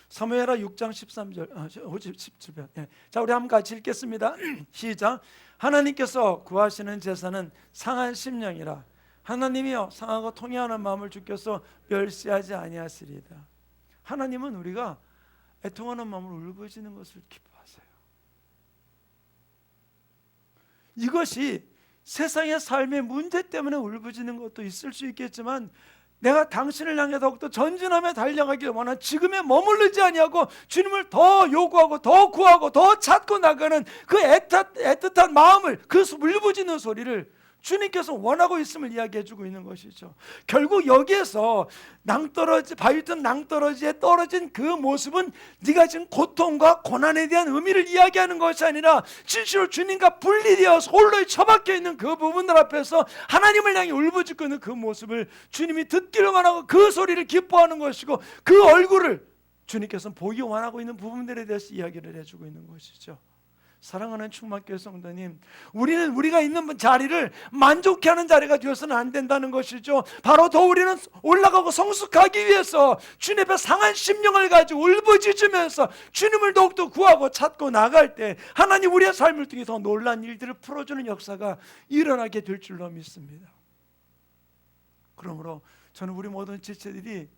사무엘하 6장 13절 17편. 예. 자, 우리 한번 같이 읽겠습니다. 시작. 하나님께서 구하시는 제사는 상한 심령이라. 하나님이여 상하고 통회하는 마음을 주께서 멸시하지 아니하시리이다. 하나님은 우리가 애통하는 마음을 울부짖는 것을 기뻐하세요. 이것이 세상의 삶의 문제 때문에 울부짖는 것도 있을 수 있겠지만 내가 당신을 향해 더욱더 전진하며 달려가길 원한 지금에 머무르지 아니하고 주님을 더 요구하고 더 구하고 더 찾고 나가는 그 애틋한 마음을, 그 울부짖는 소리를 주님께서 원하고 있음을 이야기해주고 있는 것이죠. 결국 여기에서 바위든 낭떠러지에 떨어진 그 모습은 네가 지금 고통과 고난에 대한 의미를 이야기하는 것이 아니라 진실로 주님과 분리되어서 홀로 처박혀 있는 그 부분들 앞에서 하나님을 향해 울부짖고 있는 그 모습을 주님이 듣기를 원하고 그 소리를 기뻐하는 것이고, 그 얼굴을 주님께서는 보기 원하고 있는 부분들에 대해서 이야기를 해주고 있는 것이죠. 사랑하는 충만교회 성도님, 우리는 우리가 있는 자리를 만족해 하는 자리가 되어서는 안 된다는 것이죠. 바로 더 우리는 올라가고 성숙하기 위해서 주님 앞에 상한 심령을 가지고 울부짖으면서 주님을 더욱더 구하고 찾고 나갈 때 하나님 우리의 삶을 통해 더 놀라운 일들을 풀어주는 역사가 일어나게 될 줄로 믿습니다. 그러므로 저는 우리 모든 지체들이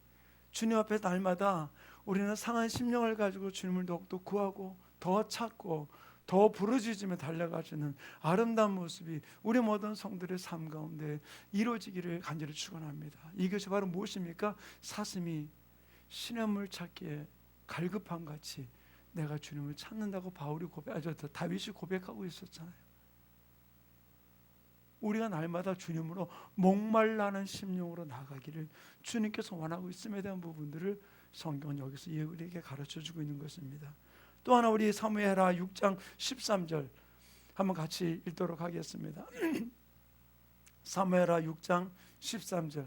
주님 앞에 날마다 우리는 상한 심령을 가지고 주님을 더욱더 구하고 더 찾고 더 부르짖으며 달려가시는 아름다운 모습이 우리 모든 성들의 삶 가운데 이루어지기를 간절히 축원합니다. 이것이 바로 무엇입니까? 사슴이 시냇물 찾기에 갈급한 같이 내가 주님을 찾는다고 다윗이 고백하고 있었잖아요. 우리가 날마다 주님으로 목말라는 심령으로 나가기를 주님께서 원하고 있음에 대한 부분들을 성경은 여기서 우리에게 가르쳐주고 있는 것입니다. 또 하나 우리 사무엘하 6장 13절 한번 같이 읽도록 하겠습니다. 사무엘하 6장 13절.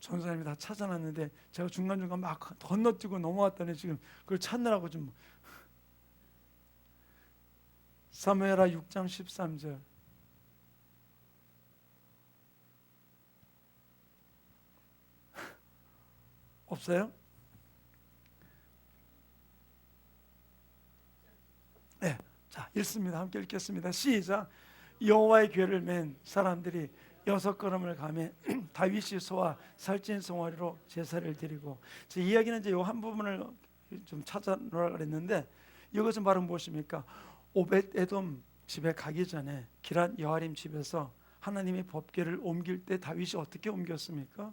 전사님이 다 찾아놨는데 제가 중간중간 막 건너뛰고 넘어왔더니 지금 그걸 찾느라고 좀. 사무엘하 6장 13절. 없어요? 네, 자 읽습니다. 함께 읽겠습니다. 시작. 여호와의 궤를 맨 사람들이 6걸음을 가매 다윗이 소와 살찐 송아리로 제사를 드리고, 제 이야기는 이제 요 한 부분을 좀 찾아놓으려고 했는데 이것은 바로 무엇입니까? 오벳에돔 집에 가기 전에 기럇 여아림 집에서 하나님의 법궤를 옮길 때 다윗이 어떻게 옮겼습니까?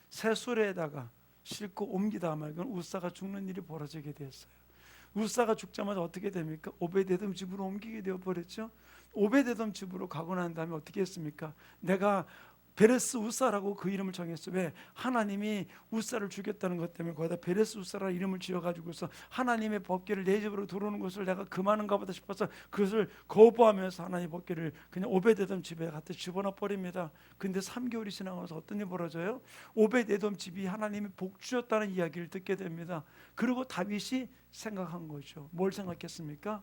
새 수레에다가 싣고 옮기다 말고는 우사가 죽는 일이 벌어지게 됐어요. 우사가 죽자마자 어떻게 됩니까? 오벳에돔 집으로 옮기게 되어 버렸죠. 오벳에돔 집으로 가고 난 다음에 어떻게 했습니까? 내가 베레스 우사라고 그 이름을 정했어요. 왜? 하나님이 우사를 죽였다는 것 때문에 거기다 베레스 우사라는 이름을 지어가지고서 하나님의 법궤를 내 집으로 들어오는 것을 내가 금하는가 보다 싶어서 그것을 거부하면서 하나님의 법궤를 그냥 오벳에돔 집에 갖다 집어넣어 버립니다. 근데 3개월이 지나가서 어떤 일이 벌어져요? 오벳에돔 집이 하나님이 복 주셨다는 이야기를 듣게 됩니다. 그리고 다윗이 생각한 거죠. 뭘 생각했습니까?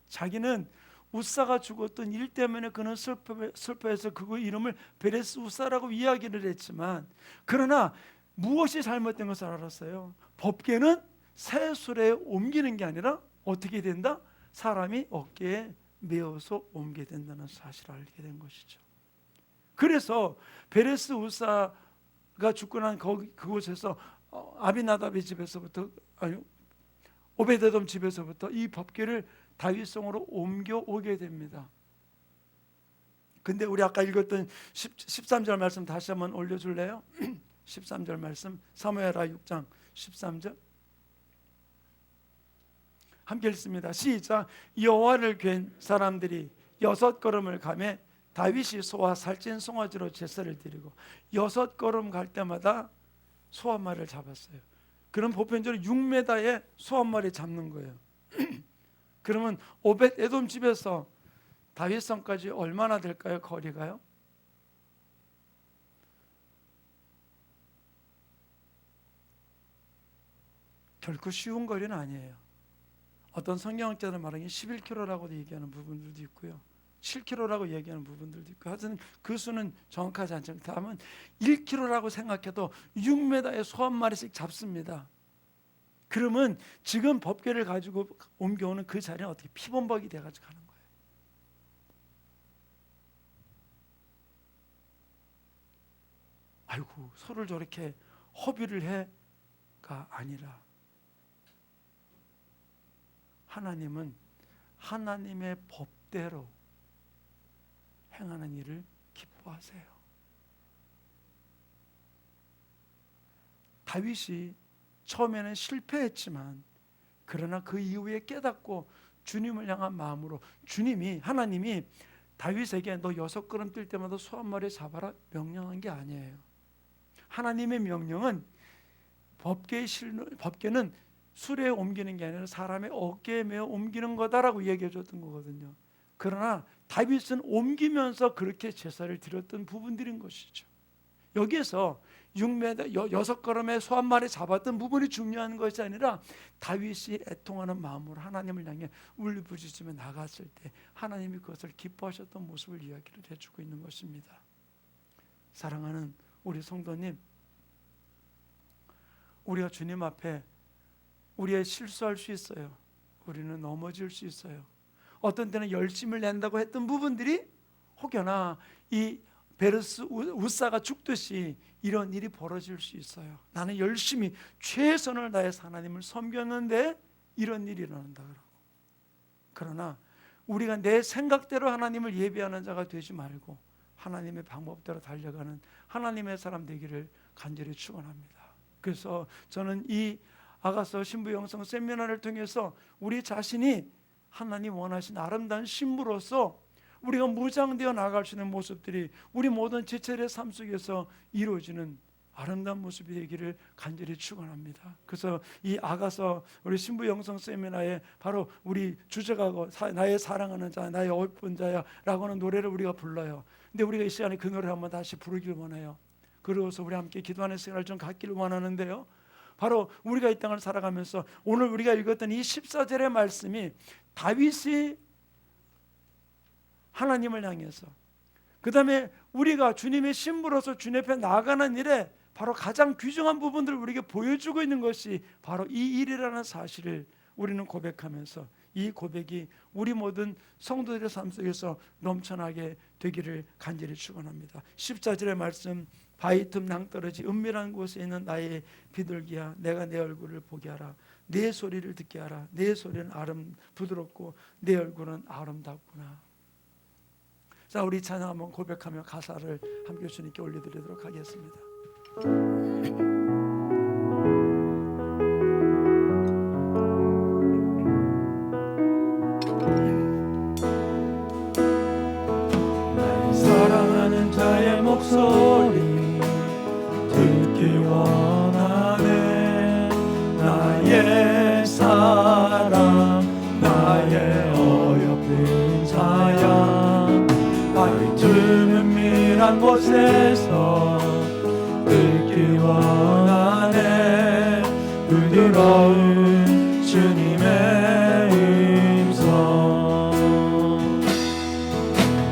자기는 우사가 죽었던 일 때문에 그는 슬퍼해서 그 이름을 베레스 우사라고 이야기를 했지만, 그러나 무엇이 잘못된 것을 알았어요. 법궤는 새 수레에 옮기는 게 아니라 어떻게 된다? 사람이 어깨에 메어서 옮게 된다는 사실을 알게 된 것이죠. 그래서 베레스 우사가 죽고 난 그곳에서 아비나답의 집에서부터, 오베데돔 집에서부터 이 법궤를 다윗성으로 옮겨오게 됩니다. 근데 우리 아까 읽었던 13절 말씀 다시 한번 올려줄래요? 13절 말씀, 사무엘하 6장 13절 함께 읽습니다. 시작. 여호와를 괸 사람들이 6걸음을 가매 다윗이 소와 살찐 송아지로 제사를 드리고 6걸음 갈 때마다 소 한 마리를 잡았어요. 그럼 보편적으로 6m의 소 한 마리 잡는 거예요. 그러면 오벳에돔 집에서 다윗성까지 얼마나 될까요? 거리가요? 결코 쉬운 거리는 아니에요. 어떤 성경학자들 말하기에 11km라고 얘기하는 부분들도 있고요, 7km라고 얘기하는 부분들도 있고, 하여튼 그 수는 정확하지 않지만 다음은 1km라고 생각해도 6m의 소 한 마리씩 잡습니다. 그러면 지금 법궤를 가지고 옮겨오는 그 자리는 어떻게 피범벅이 돼가지고 가는 거예요. 아이고 소를 저렇게 허비를 해가 아니라 하나님은 하나님의 법대로 행하는 일을 기뻐하세요. 다윗이 처음에는 실패했지만 그러나 그 이후에 깨닫고 주님을 향한 마음으로 하나님이 다윗에게 너 6걸음 뛸 때마다 소 한 마리 잡아라 명령한 게 아니에요. 하나님의 명령은 법궤는 수레에 옮기는 게 아니라 사람의 어깨에 메어 옮기는 거다라고 얘기해 줬던 거거든요. 그러나 다윗은 옮기면서 그렇게 제사를 드렸던 부분들인 것이죠. 여기에서 6걸음에 소 한 마리 잡았던 부분이 중요한 것이 아니라 다윗이 애통하는 마음으로 하나님을 향해 울부짖으며 나갔을 때 하나님이 그것을 기뻐하셨던 모습을 이야기를 해주고 있는 것입니다. 사랑하는 우리 성도님, 우리가 주님 앞에 우리의 실수할 수 있어요. 우리는 넘어질 수 있어요. 어떤 때는 열심을 낸다고 했던 부분들이 혹여나 이 베르스 우사가 죽듯이 이런 일이 벌어질 수 있어요. 나는 열심히 최선을 다해서 하나님을 섬겼는데 이런 일이 일어난다. 그러나 우리가 내 생각대로 하나님을 예배하는 자가 되지 말고 하나님의 방법대로 달려가는 하나님의 사람 되기를 간절히 축원합니다. 그래서 저는 이 아가서 신부 영성 세미나를 통해서 우리 자신이 하나님 원하신 아름다운 신부로서 우리가 무장되어 나갈 수 있는 모습들이 우리 모든 지체의 삶 속에서 이루어지는 아름다운 모습이 되기를 간절히 축원합니다. 그래서 이 아가서 우리 신부 영성 세미나에 바로 우리 주제가 나의 사랑하는 자, 나의 예쁜 자야 라고 하는 노래를 우리가 불러요. 근데 우리가 이 시간에 그 노래를 한번 다시 부르기를 원해요. 그러고서 우리 함께 기도하는 시간을 좀 갖기를 원하는데요, 바로 우리가 이 땅을 살아가면서 오늘 우리가 읽었던 이 14절의 말씀이 다윗이 하나님을 향해서, 그 다음에 우리가 주님의 신부로서 주님 앞에 나아가는 일에 바로 가장 귀중한 부분들을 우리에게 보여주고 있는 것이 바로 이 일이라는 사실을 우리는 고백하면서 이 고백이 우리 모든 성도들의 삶 속에서 넘쳐나게 되기를 간절히 축원합니다. 14절의 말씀, 바위 틈 낭떠러지 은밀한 곳에 있는 나의 비둘기야, 내가 내 얼굴을 보게 하라. 내 소리를 듣게 하라. 내 소리는 부드럽고 내 얼굴은 아름답구나. 자, 우리 찬양 한번 고백하며 가사를 함께 주님께 올려드리도록 하겠습니다. 사랑하는 자의 목소리 듣기 원하네. 나의 사랑, 나의 어여쁜 자야, 바위 틈 은밀한 곳에서 듣기 원하네. 부드러운 주님의 음성.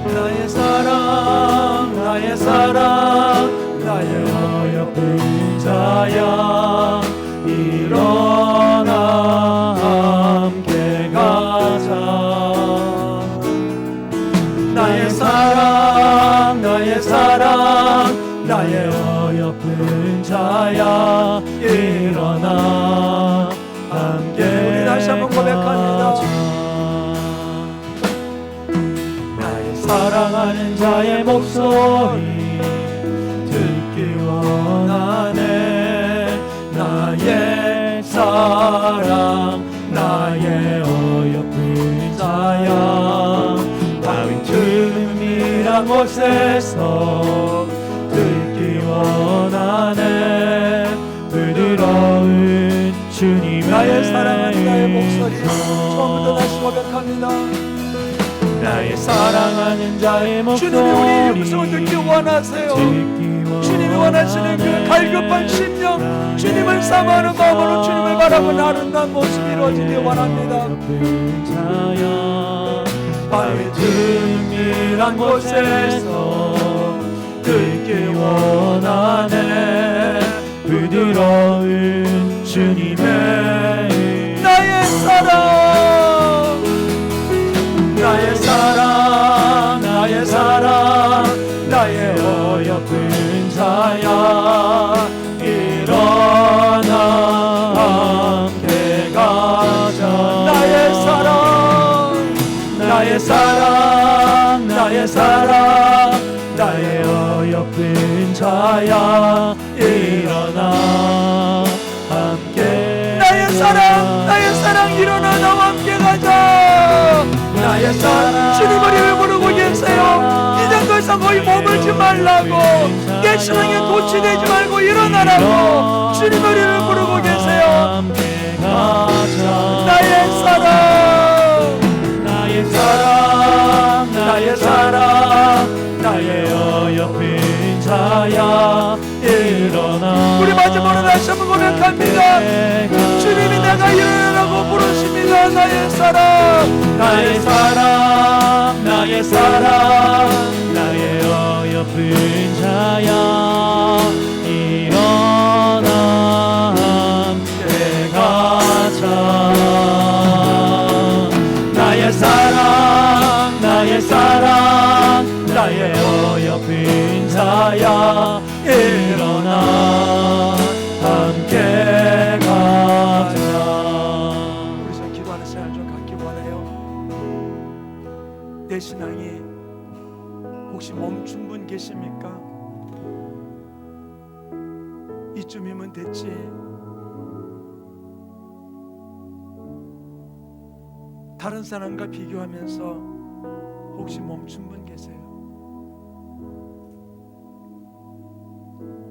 나의 사랑, 나의 사랑, 나의 어여쁜 자야, 일어나 함께 가자. 나의 사랑, 나의 사랑, 나의 어여쁜 자야, 일어나 함께. 우리 다시 한번 고백합니다. 나의 사랑하는 자의 목소리 듣기 원하네. 나의 사랑, 나의 어여쁜 자야, 바위 틈이란 곳에서 듣기 원하네. 부드러운 주님의 나의 사랑하는 나의 목소리 처음부터 다시 고백합니다. 나의 사랑하는 자의 목소리 주님이 우리의 음성을 듣기 원하세요. 주님이 원하시는 그 갈급한 심령, 주님을 사모하는 마음으로 주님을 바라보는 아름다운 모습이 이루어지기 원합니다. 바위 틈이란 곳에서 듣기 원하네. 부드러운 주님의 나의 사랑, 나의 사랑, 나의 사랑, 나의 어여쁜 자야, 일어나 함께 가자. 나의 사랑, 자야 일어나 함께 나의 사랑 일어나 나와 함께 가자. 나의 사랑 주님 우리를 부르고 계세요. 이제 더 이상 거기 머물지 말라고, 내 신앙에 도취되지 말고 일어나라고 주님 우리를 부르고 계세요. 함께 가자. 나의 사랑 나의 사랑 나의 사랑 나의 어여쁜 자야 일어나. 우리 마지막으로 다시 한번 고백합니다. 주님이 내가 일어나라고 부르십니다. 나의 사랑 나의 사랑 나의 사랑 나의 어여쁜 자야 일어나 함께 가자. 나의 사랑 나의 사랑 나의 어여쁜 자야 일어나 함께 가자. 우리 기도하는 시간을 좀 갖기 원해요. 내 신앙이 혹시 멈춘 분 계십니까? 이쯤이면 됐지. 다른 사람과 비교하면서 혹시 멈춘 분 계세요?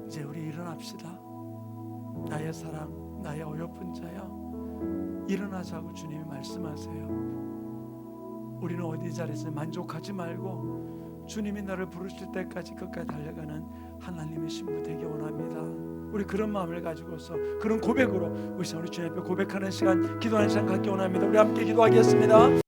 이제 우리 일어납시다. 나의 사랑, 나의 어여쁜 자야, 일어나자고 주님이 말씀하세요. 우리는 어디 자리에서 만족하지 말고 주님이 나를 부르실 때까지 끝까지 달려가는 하나님의 신부 되기 원합니다. 우리 그런 마음을 가지고서 그런 고백으로 우리 주님 앞에 고백하는 시간, 기도하는 시간 갖기 원합니다. 우리 함께 기도하겠습니다.